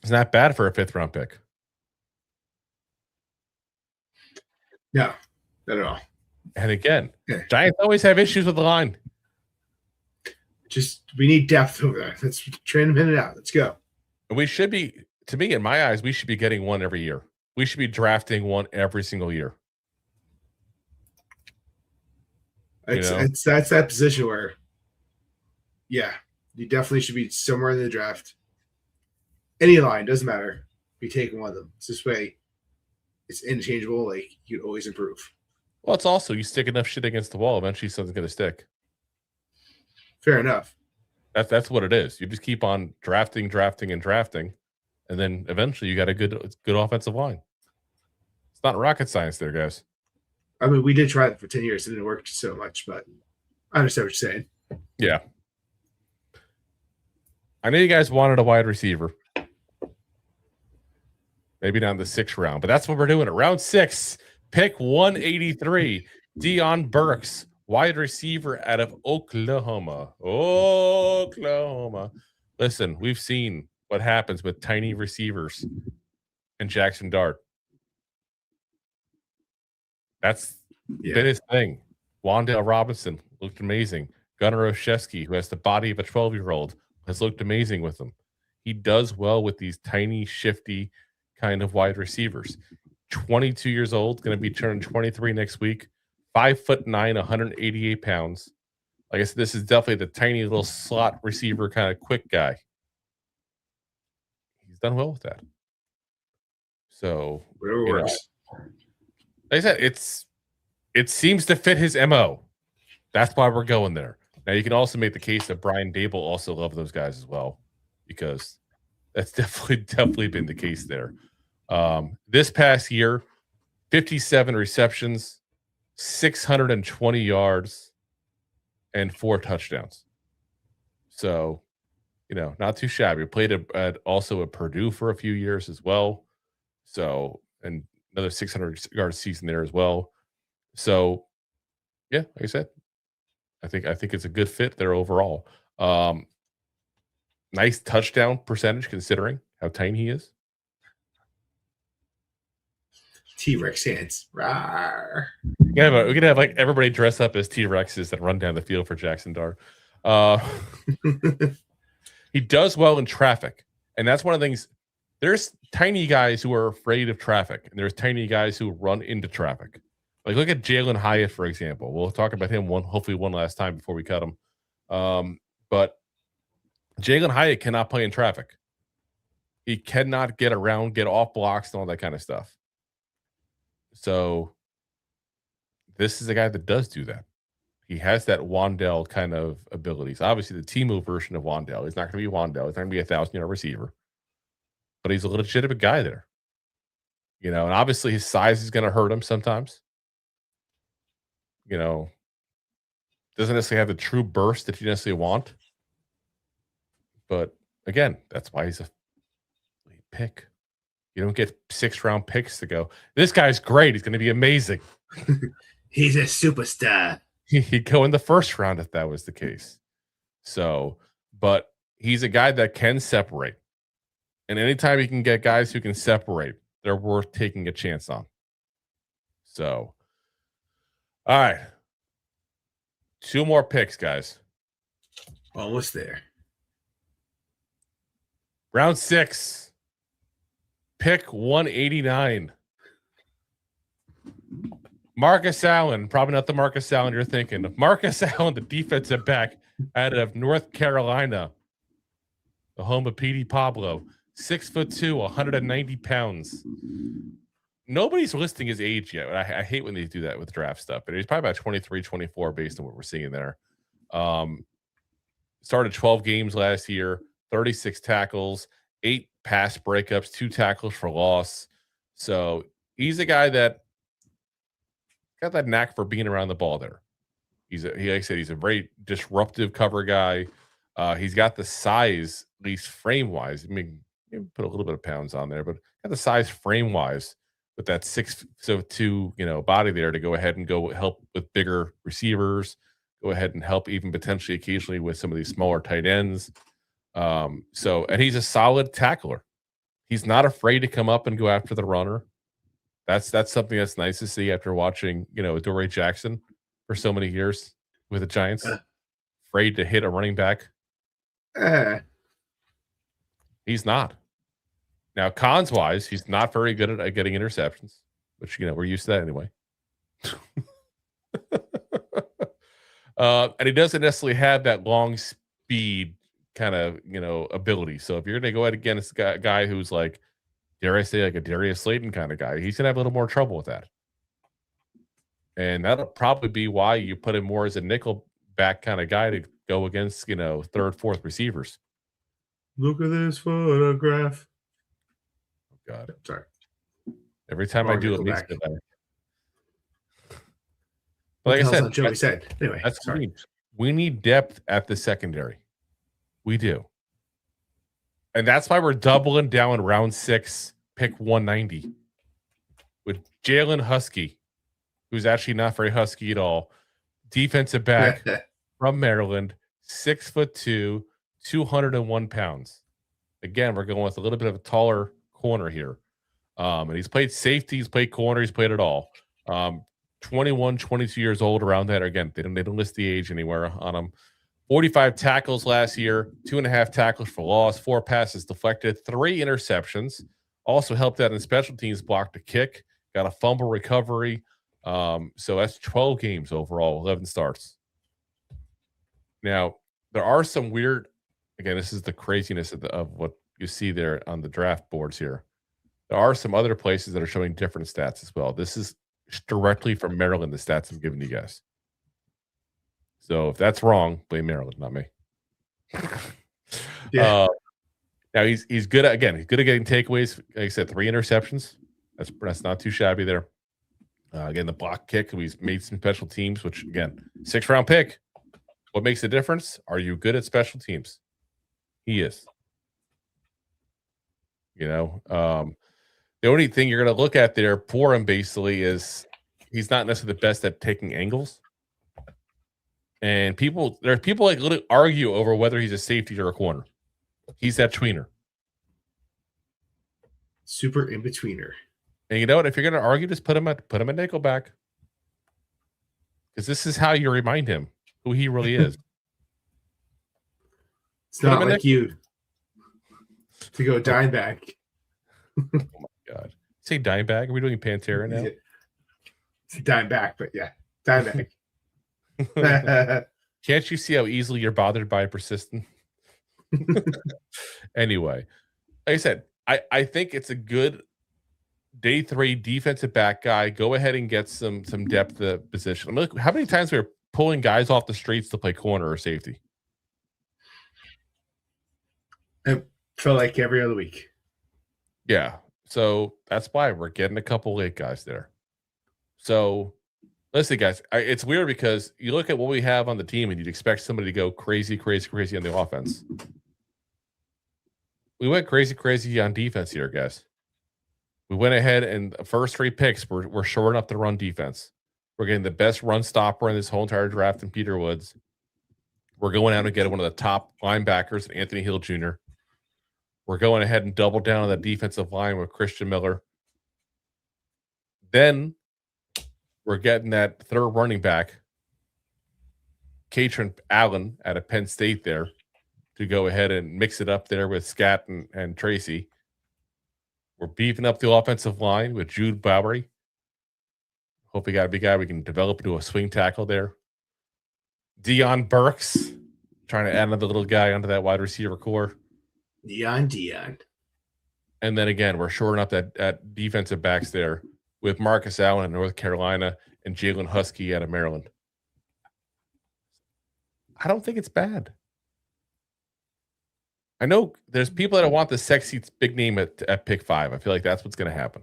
Speaker 2: It's not bad for a 5th-round pick.
Speaker 1: No, not at all.
Speaker 2: And again, Giants always have issues with the line.
Speaker 1: We need depth over there. Let's train them in and out. Let's go.
Speaker 2: And we should be, to me, in my eyes, we should be getting one every year. We should be drafting one every single year.
Speaker 1: That's that position where, yeah, you definitely should be somewhere in the draft. Any line, doesn't matter. Be taking one of them. It's this way. It's interchangeable. Like, you'd always improve.
Speaker 2: Well, it's also you stick enough shit against the wall, eventually something's going to stick.
Speaker 1: Fair enough.
Speaker 2: That's what it is. You just keep on drafting, and then eventually you got a good offensive line. It's not rocket science there, guys.
Speaker 1: I mean, we did try it for 10 years. It didn't work so much, but I understand what you're saying.
Speaker 2: Yeah. I know you guys wanted a wide receiver. Maybe not in the 6th round, but that's what we're doing. At round 6, pick 183, Deion Burks, wide receiver out of Oklahoma. Listen, we've seen what happens with tiny receivers and Jackson Dart. That's been his thing. Wan'Dale Robinson looked amazing. Gunnar Olszewski, who has the body of a 12-year-old, has looked amazing with them. He does well with these tiny, shifty kind of wide receivers. 22 years old, going to be turning 23 next week. 5'9", 188 pounds. Like I said, this is definitely the tiny little slot receiver kind of quick guy. He's done well with that. So,
Speaker 1: whatever works.
Speaker 2: Like I said, it seems to fit his MO. That's why we're going there. Now, you can also make the case that Brian Dable also loved those guys as well, because that's definitely been the case there. This past year, 57 receptions, 620 yards, and 4 touchdowns. So, not too shabby. Played also at Purdue for a few years as well. So, and another 600-yard season there as well. So, yeah, like I said, I think it's a good fit there overall. Nice touchdown percentage considering how tiny he is.
Speaker 1: T-Rex hands. Rawr.
Speaker 2: We could have like everybody dress up as T-Rexes that run down the field for Jackson Dart. He does well in traffic, and that's one of the things. There's tiny guys who are afraid of traffic, and there's tiny guys who run into traffic. Like, look at Jalen Hyatt, for example. We'll talk about him hopefully one last time before we cut him. But Jalen Hyatt cannot play in traffic. He cannot get around, get off blocks, and all that kind of stuff. So this is a guy that does do that. He has that Wandell kind of abilities. Obviously, the Timo version of Wandell. He's not going to be Wandell. He's not going to be a 1,000-yard receiver. But he's a legitimate guy there. And obviously his size is going to hurt him sometimes. Doesn't necessarily have the true burst that you necessarily want. But again, that's why he's a pick. You don't get 6th-round picks to go, this guy's great. He's going to be amazing.
Speaker 1: He's a superstar.
Speaker 2: He'd go in the 1st round if that was the case. So, but he's a guy that can separate. And anytime you can get guys who can separate, they're worth taking a chance on. So, all right. 2 more picks, guys.
Speaker 1: Almost there.
Speaker 2: Round 6. Pick 189. Marcus Allen. Probably not the Marcus Allen you're thinking of. Marcus Allen, the defensive back out of North Carolina. The home of Petey Pablo. 6'2", 190 pounds. Nobody's listing his age yet. I hate when they do that with draft stuff, but he's probably about 23, 24 based on what we're seeing there. Started 12 games last year, 36 tackles, 8 pass breakups, 2 tackles for loss. So he's a guy that got that knack for being around the ball there. Like I said, he's a very disruptive cover guy. He's got the size, at least frame-wise. I mean, put a little bit of pounds on there, but got the size frame-wise with that 6'2", body there to go ahead and go help with bigger receivers, go ahead and help even potentially occasionally with some of these smaller tight ends. And he's a solid tackler. He's not afraid to come up and go after the runner. That's something that's nice to see after watching, Adoree Jackson for so many years with the Giants. Afraid to hit a running back. He's not. Now, cons-wise, he's not very good at getting interceptions, which, we're used to that anyway. And he doesn't necessarily have that long speed kind of, ability. So if you're going to go ahead against a guy who's like, dare I say, like a Darius Slayton kind of guy, he's going to have a little more trouble with that. And that'll probably be why you put him more as a nickel back kind of guy to go against, 3rd, 4th receivers.
Speaker 1: Look at this photograph.
Speaker 2: Oh, God.
Speaker 1: Sorry.
Speaker 2: Every time I do it, makes it better. Like I said,
Speaker 1: Joey said. Anyway,
Speaker 2: that's
Speaker 1: sorry.
Speaker 2: We need depth at the secondary. We do. And that's why we're doubling down round 6, pick 190 with Jalen Husky, who's actually not very husky at all. Defensive back from Maryland, 6'2", 201 pounds. Again, we're going with a little bit of a taller corner here. And he's played safety, he's played corner, he's played it all. 21, 22 years old, around that. Again, they don't list the age anywhere on him. 45 tackles last year, 2.5 tackles for loss, 4 passes deflected, 3 interceptions. Also helped out in special teams, blocked a kick, got a fumble recovery. So that's 12 games overall, 11 starts. Now, there are some weird, again, this is the craziness of what you see there on the draft boards here. There are some other places that are showing different stats as well. This is directly from Maryland, the stats I'm giving you guys. So if that's wrong, blame Maryland, not me.
Speaker 1: Yeah.
Speaker 2: Now he's good at, again, he's good at getting takeaways. Like I said, 3 interceptions. That's not too shabby there. Again, the block kick, he's made some special teams, which again, 6th-round pick. What makes the difference? Are you good at special teams? He is. The only thing you're going to look at there for him basically is he's not necessarily the best at taking angles. And there are people like literally argue over whether he's a safety or a corner. He's that tweener.
Speaker 1: Super in-betweener.
Speaker 2: And you know what? If you're going to argue, just put him at nickelback. Because this is how you remind him who he really is.
Speaker 1: It's not like you to go dime back.
Speaker 2: Oh my God. Say dime bag? Are we doing Pantera now?
Speaker 1: It's a dime back, but yeah, dime back.
Speaker 2: Can't you see how easily you're bothered by persistent? Anyway, like I said, I think it's a good day 3 defensive back guy. Go ahead and get some depth at position. I mean, look, how many times we were pulling guys off the streets to play corner or safety?
Speaker 1: It felt like every other week.
Speaker 2: Yeah. So that's why we're getting a couple late guys there. So listen, guys, it's weird because you look at what we have on the team and you'd expect somebody to go crazy on the offense. We went crazy on defense here, guys. We went ahead and the first 3 picks, we're shoring up the run defense. We're getting the best run stopper in this whole entire draft in Peter Woods. We're going out and getting one of the top linebackers, Anthony Hill Jr. We're going ahead and double down on the defensive line with Christian Miller. Then we're getting that 3rd running back, Katrin Allen out of Penn State there to go ahead and mix it up there with Scat and Tracy. We're beefing up the offensive line with Jude Bowery. Hope we got a big guy we can develop into a swing tackle there. Dion Burks, trying to add another little guy onto that wide receiver core.
Speaker 1: Dion.
Speaker 2: And then again, we're shoring up that defensive backs there with Marcus Allen in North Carolina and Jalen Husky out of Maryland. I don't think it's bad. I know there's people that want the sexy big name at pick 5. I feel like that's what's going to happen.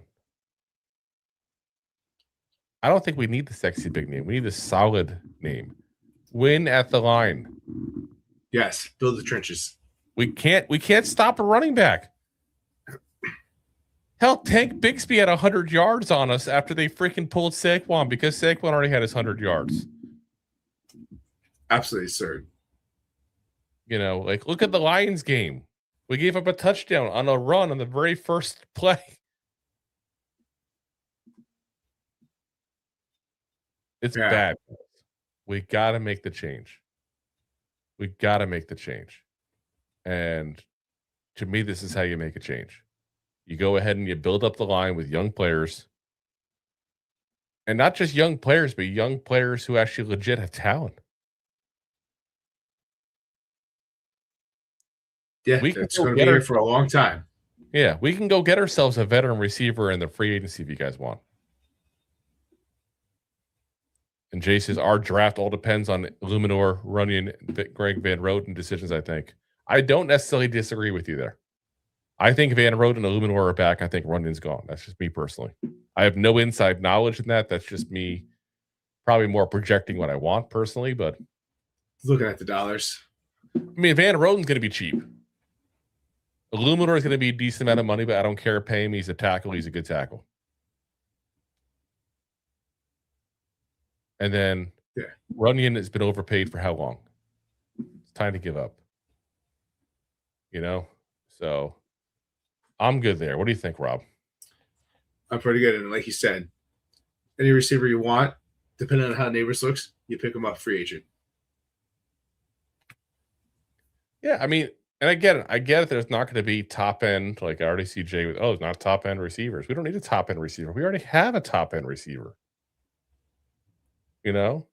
Speaker 2: I don't think we need the sexy big name. We need a solid name. Win at the line.
Speaker 1: Yes, build the trenches.
Speaker 2: We can't stop a running back. Hell, Tank Bixby had 100 yards on us after they freaking pulled Saquon because Saquon already had his 100 yards.
Speaker 1: Absolutely absurd.
Speaker 2: You know, like look at the Lions game. We gave up a touchdown on a run on the very first play. It's bad. We got to make the change. We got to make the change. And to me, this is how you make a change. You go ahead and you build up the line with young players. And not just young players, but young players who actually legit have talent.
Speaker 1: Yeah, it's going to be here for a long time.
Speaker 2: Yeah, we can go get ourselves a veteran receiver in the free agency if you guys want. And Jay says, our draft all depends on Luminor, Runyon, Greg Van Roten decisions, I think. I don't necessarily disagree with you there. I think Van Roten and Luminor are back. I think Runyon's gone. That's just me personally. I have no inside knowledge in that. That's just me probably more projecting what I want personally, but
Speaker 1: looking at the dollars.
Speaker 2: I mean, Van Roten's going to be cheap. Luminor is going to be a decent amount of money, but I don't care. Pay him. He's a tackle. He's a good tackle. And then Runyon has been overpaid for how long? It's time to give up. You know? So I'm good there. What do you think, Rob?
Speaker 1: I'm pretty good. And like you said, any receiver you want, depending on how Neighbors looks, you pick him up free agent.
Speaker 2: Yeah, I mean, and I get it. I get it. There's not going to be top end. Like I already see Jay with, it's not top end receivers. We don't need a top end receiver. We already have a top end receiver. You know?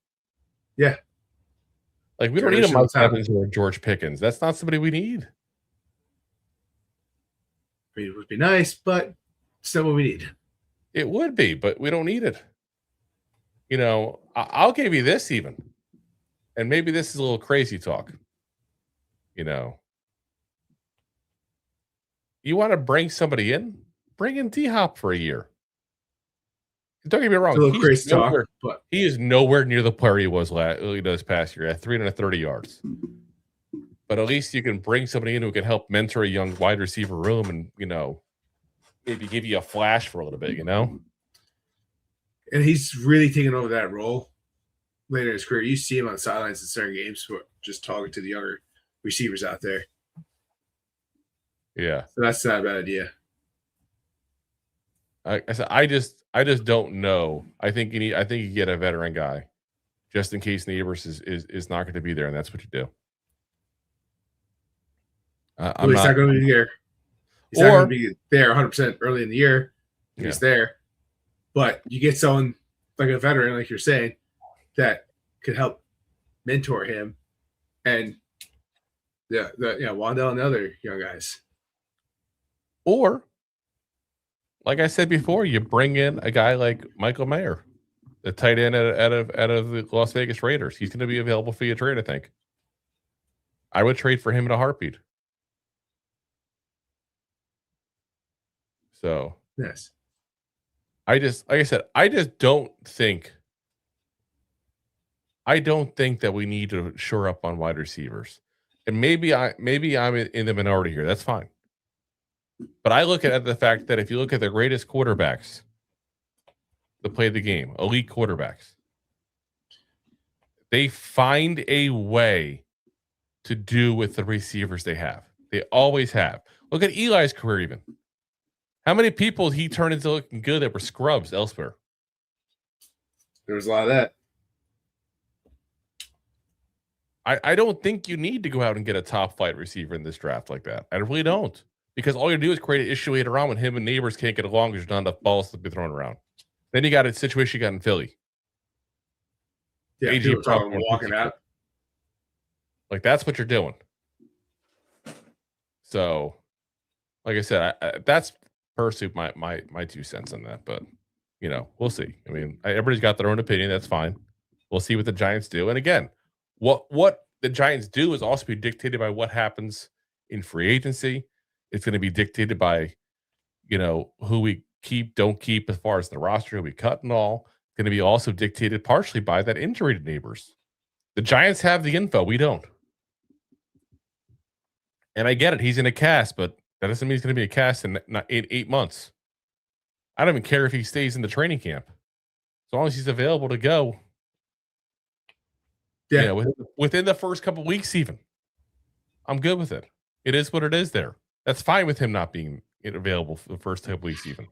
Speaker 1: Yeah.
Speaker 2: Like we don't need a Mike Evans or George Pickens. That's not somebody we need.
Speaker 1: I mean, it would be nice, but it's not what we need.
Speaker 2: It would be, but we don't need it. You know, I'll give you this even. And maybe this is a little crazy talk. You know, you want to bring somebody in? Bring in D-Hop for a year. Don't get me wrong.
Speaker 1: It's a little crazy talk, but
Speaker 2: he is nowhere near the player he was this past year at 330 yards. But at least you can bring somebody in who can help mentor a young wide receiver room and, you know, maybe give you a flash for a little bit, you know?
Speaker 1: And he's really taking over that role later in his career. You see him on the sidelines in certain games, just talking to the younger receivers out there.
Speaker 2: Yeah.
Speaker 1: So that's not a bad idea.
Speaker 2: I just don't know. I think you get a veteran guy just in case Neighbors is not going to be there, and that's what you do.
Speaker 1: He's not going to be there. He's not going to be there 100% early in the year. He's there. But you get someone like a veteran, like you're saying, that could help mentor him and Wandell and the other young guys.
Speaker 2: Or like I said before, you bring in a guy like Michael Mayer, the tight end out of the Las Vegas Raiders. He's going to be available for you to trade, I think. I would trade for him in a heartbeat. So,
Speaker 1: Yes.
Speaker 2: like I said, I don't think that we need to shore up on wide receivers. And maybe I'm in the minority here. That's fine. But I look at the fact that if you look at the greatest quarterbacks that play the game, elite quarterbacks, they find a way to do with the receivers they have. They always have. Look at Eli's career even. How many people he turned into looking good that were scrubs elsewhere?
Speaker 1: There was a lot of that.
Speaker 2: I don't think you need to go out and get a top flight receiver in this draft like that. I really don't. Because all you do is create an issue later on when him and neighbors can't get along because there's not enough balls to be thrown around. Then you got a situation you got in Philly.
Speaker 1: Yeah,
Speaker 2: AJ
Speaker 1: people
Speaker 2: Brown
Speaker 1: talking walking out.
Speaker 2: Like, that's what you're doing. So, like I said, that's personally my 2 cents on that. But, we'll see. I mean, everybody's got their own opinion. That's fine. We'll see what the Giants do. And again, what the Giants do is also be dictated by what happens in free agency. It's going to be dictated by, who we keep, don't keep as far as the roster, who we cut and all. It's going to be also dictated partially by that injury to neighbors. The Giants have the info. We don't. And I get it. He's in a cast, but that doesn't mean he's going to be a cast in 8 months. I don't even care if he stays in the training camp. As long as he's available to go.
Speaker 1: Yeah.
Speaker 2: Within the first couple of weeks even. I'm good with it. It is what it is there. That's fine with him not being available for the first couple of weeks even.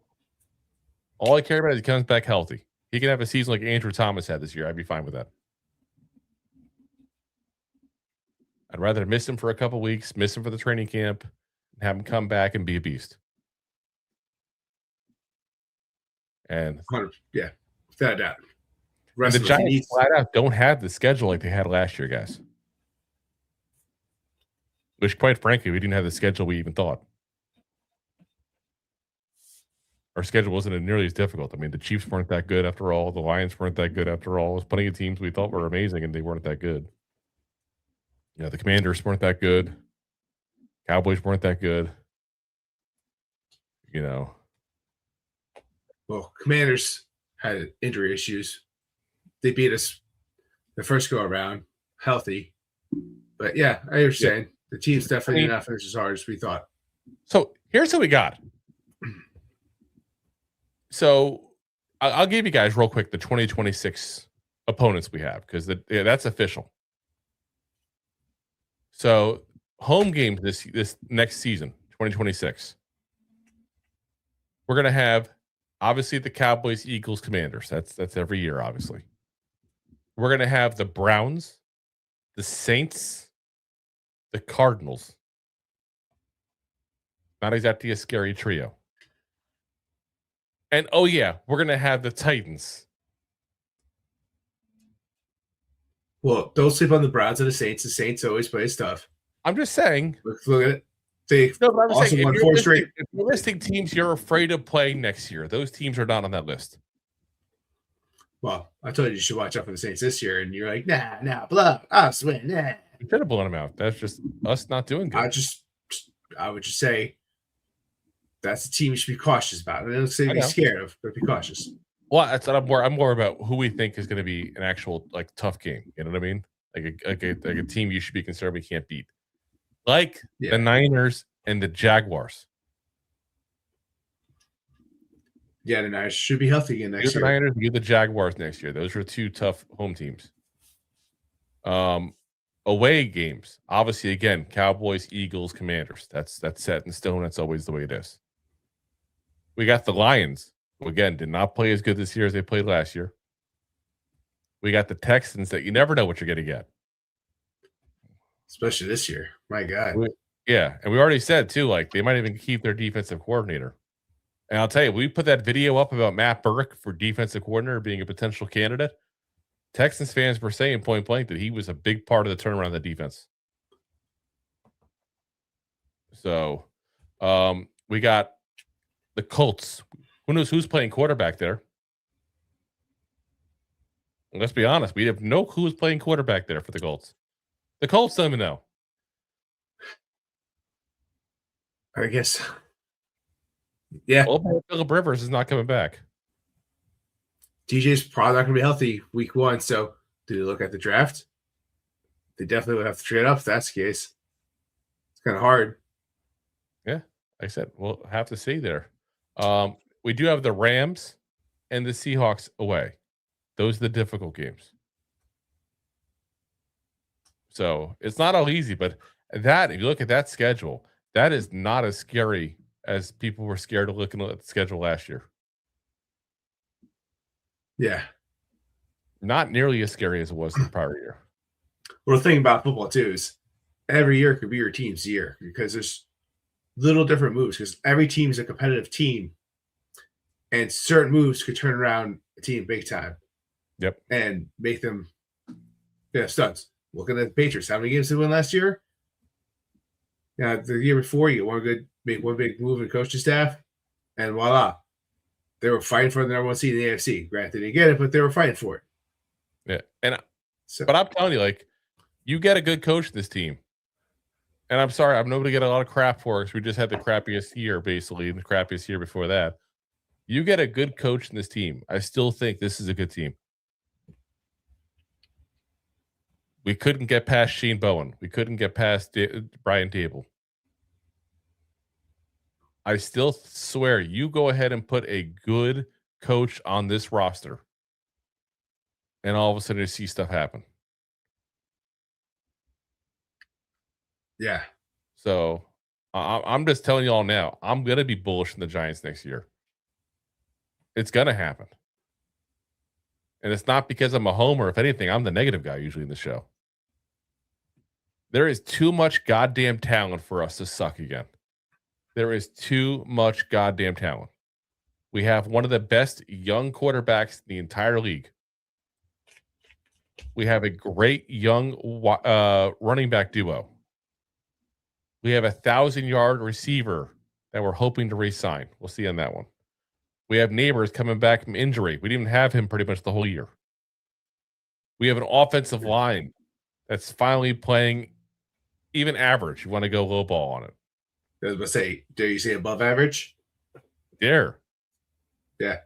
Speaker 2: All I care about is he comes back healthy. He can have a season like Andrew Thomas had this year. I'd be fine with that. I'd rather miss him for a couple of weeks, miss him for the training camp, and have him come back and be a beast. And
Speaker 1: yeah, without a doubt.
Speaker 2: And the Giants flat out don't have the schedule like they had last year, guys. Which, quite frankly, we didn't have the schedule we even thought. Our schedule wasn't nearly as difficult. I mean, the Chiefs weren't that good after all. The Lions weren't that good after all. There's plenty of teams we thought were amazing, and they weren't that good. The Commanders weren't that good. Cowboys weren't that good.
Speaker 1: Well, Commanders had injury issues. They beat us the first go around, healthy. But yeah, I understand. The team's definitely not finished as hard as we thought.
Speaker 2: So here's what we got. So I'll give you guys real quick the 2026 opponents we have because that's official. So home games this next season, 2026. We're gonna have obviously the Cowboys, Eagles, Commanders. That's every year, obviously. We're gonna have the Browns, the Saints, the Cardinals. Not exactly a scary trio. And oh yeah, we're gonna have the Titans.
Speaker 1: Well, don't sleep on the Browns and the Saints. The Saints always play tough.
Speaker 2: I'm just saying.
Speaker 1: Look at it. They also won 4 straight.
Speaker 2: If you're listing teams you're afraid of playing next year, those teams are not on that list.
Speaker 1: Well, I told you should watch out for the Saints this year, and you're like, nah, blah, I'll win. Nah.
Speaker 2: You could have blown them out. That's just us not doing good.
Speaker 1: I would just say that's a team you should be cautious about. I don't say be scared of, but be cautious.
Speaker 2: Well, that's what I'm more about who we think is going to be an actual tough game. You know what I mean? Like a team you should be concerned we can't beat. Like the Niners and the Jaguars.
Speaker 1: Yeah, the Niners should be healthy again next year.
Speaker 2: The Niners, you the Jaguars next year. Those are 2 tough home teams. Away games, obviously, again, Cowboys, Eagles, Commanders. That's set in stone. That's always the way it is. We got the Lions, who again did not play as good this year as they played last year. We got the Texans that you never know what you're going to get.
Speaker 1: Especially this year. My God.
Speaker 2: And we already said, too, they might even keep their defensive coordinator. And I'll tell you, we put that video up about Matt Burke for defensive coordinator being a potential candidate. Texans fans were saying point blank that he was a big part of the turnaround of the defense. So we got the Colts. Who knows who's playing quarterback there? Let's be honest. We have no clue who's playing quarterback there for the Colts. The Colts don't even know.
Speaker 1: I guess. Yeah.
Speaker 2: Well, Phillip Rivers is not coming back.
Speaker 1: TJ's probably not going to be healthy week 1. So, do they look at the draft? They definitely would have to trade up if that's the case. It's kind of hard.
Speaker 2: Yeah, like I said, we'll have to see there. We do have the Rams and the Seahawks away. Those are the difficult games. So it's not all easy, but that, if you look at that schedule, that is not as scary as people were scared of looking at the schedule last year.
Speaker 1: Yeah.
Speaker 2: Not nearly as scary as it was the prior year.
Speaker 1: Well, the thing about football, too, is every year could be your team's year because there's little different moves because every team is a competitive team and certain moves could turn around a team big time.
Speaker 2: Yep.
Speaker 1: And make them studs. Looking at the Patriots, how many games did they win last year? Yeah, the year before, you make one big move in coaching staff, and voila. They were fighting for the number 1 seed in the AFC. Granted, they didn't get it, but they were fighting for it.
Speaker 2: Yeah. But I'm telling you, like, you get a good coach in this team. And I'm sorry, I'm nobody get a lot of crap for us. We just had the crappiest year, basically, and the crappiest year before that. You get a good coach in this team. I still think this is a good team. We couldn't get past Shane Bowen. We couldn't get past Brian Dable. I still swear, you go ahead and put a good coach on this roster, and all of a sudden you see stuff happen.
Speaker 1: Yeah.
Speaker 2: So I'm just telling you all now, I'm going to be bullish in the Giants next year. It's going to happen. And it's not because I'm a homer. If anything, I'm the negative guy usually in the show. There is too much goddamn talent for us to suck again. There is too much goddamn talent. We have one of the best young quarterbacks in the entire league. We have a great young running back duo. We have a 1,000-yard receiver that we're hoping to re-sign. We'll see on that one. We have Neighbors coming back from injury. We didn't even have him pretty much the whole year. We have an offensive line that's finally playing even average. You want to go low ball on it.
Speaker 1: I was going to say, dare you say above average?
Speaker 2: Dare.
Speaker 1: Yeah.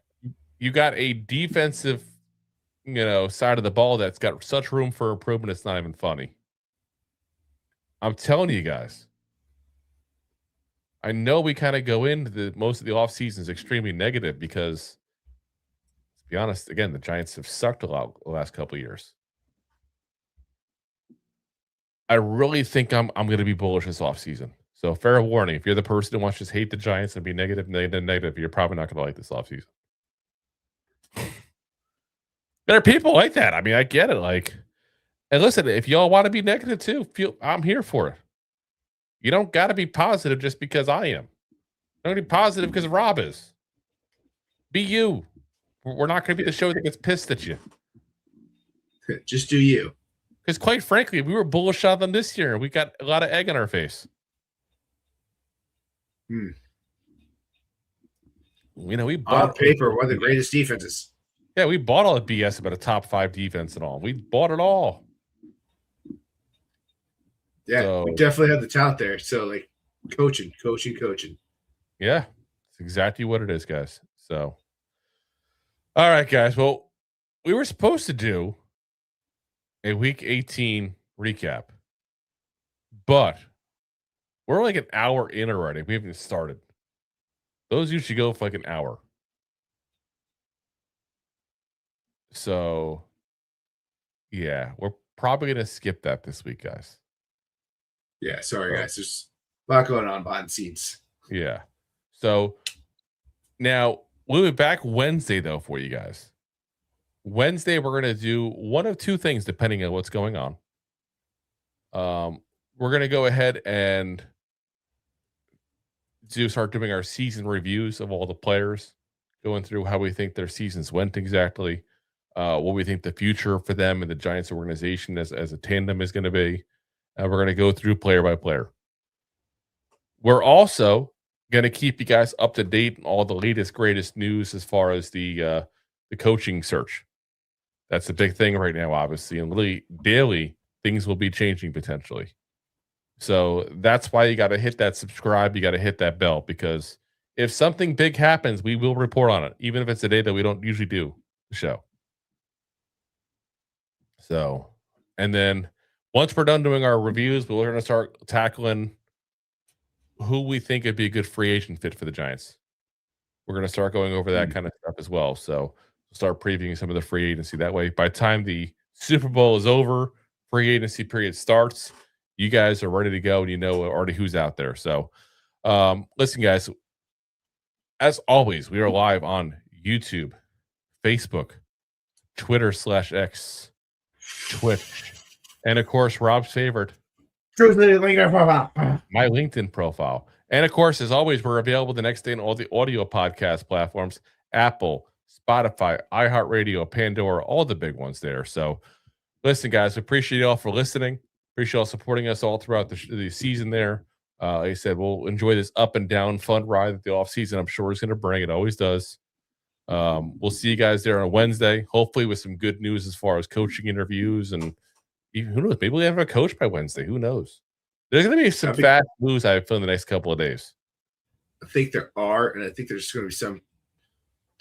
Speaker 2: You got a defensive, side of the ball that's got such room for improvement, it's not even funny. I'm telling you guys. I know we kind of go into most of the off seasons extremely negative because, to be honest, again, the Giants have sucked a lot the last couple of years. I really think I'm going to be bullish this offseason. So fair warning, if you're the person who wants to just hate the Giants and be negative, you're probably not going to like this offseason. There are people like that. I mean, I get it. And listen, if y'all want to be negative too, I'm here for it. You don't got to be positive just because I am. Don't be positive because Rob is. Be you. We're not going to be the show that gets pissed at you.
Speaker 1: Just do you.
Speaker 2: Because quite frankly, we were bullish on them this year. We got a lot of egg in our face. We bought
Speaker 1: on paper one of the greatest defenses.
Speaker 2: Yeah, we bought all the BS about a top 5 defense and all. We bought it all.
Speaker 1: Yeah, we definitely have the talent there. So, coaching.
Speaker 2: Yeah, it's exactly what it is, guys. So, all right, guys. Well, we were supposed to do a Week 18 recap, but we're like an hour in already. We haven't started. Those usually go for like an hour. So, yeah, we're probably going to skip that this week, guys.
Speaker 1: Yeah, sorry, guys. There's a lot going on behind the scenes.
Speaker 2: Yeah. So, now, we'll be back Wednesday, though, for you guys. Wednesday, we're going to do one of two things, depending on what's going on. We're going to go ahead and start doing our season reviews of all the players, going through how we think their seasons went exactly, what we think the future for them and the Giants organization as a tandem is going to be. We're going to go through player by player. We're also going to keep you guys up to date on all the latest, greatest news as far as the coaching search. That's the big thing right now, obviously. And literally daily, things will be changing potentially. So that's why you got to hit that subscribe. You got to hit that bell, because if something big happens, we will report on it, even if it's a day that we don't usually do the show. So, and then once we're done doing our reviews, we're going to start tackling who we think would be a good free agent fit for the Giants. We're going to start going over that kind of stuff as well. So start previewing some of the free agency. That way, by the time the Super Bowl is over, free agency period starts, you guys are ready to go and you know already who's out there. So listen, guys, as always, we are live on YouTube, Facebook, Twitter/X, Twitch, and of course, Rob's favorite, my LinkedIn profile. And of course, as always, we're available the next day on all the audio podcast platforms, Apple, Spotify, iHeartRadio, Pandora, all the big ones there. So listen, guys, we appreciate you all for listening. Appreciate you all supporting us all throughout the season there. Like I said, we'll enjoy this up and down fun ride that the offseason I'm sure is going to bring. It always does. We'll see you guys there on Wednesday, hopefully with some good news as far as coaching interviews. And even, who knows, maybe we'll have a coach by Wednesday. Who knows? There's going to be some fast moves, I feel, in the next couple of days.
Speaker 1: I think there are, and I think there's going to be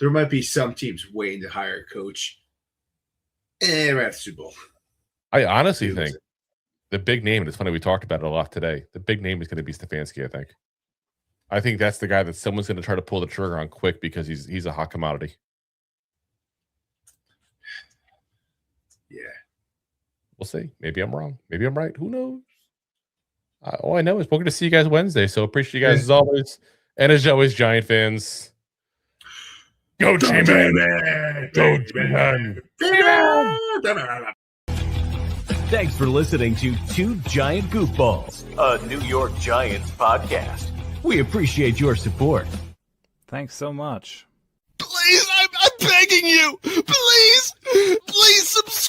Speaker 1: there might be some teams waiting to hire a coach right after the Super Bowl.
Speaker 2: I honestly think the big name, and it's funny, we talked about it a lot today, the big name is going to be Stefanski, I think. I think that's the guy that someone's going to try to pull the trigger on quick because he's a hot commodity.
Speaker 1: Yeah.
Speaker 2: We'll see. Maybe I'm wrong. Maybe I'm right. Who knows? All I know is we're going to see you guys Wednesday. So appreciate you guys as always. And as always, Giant fans, go G-Man! Go G-Man!
Speaker 3: Thanks for listening to Two Giant Goofballs, a New York Giants podcast. We appreciate your support.
Speaker 5: Thanks so much.
Speaker 6: Please, I'm begging you. Please subscribe.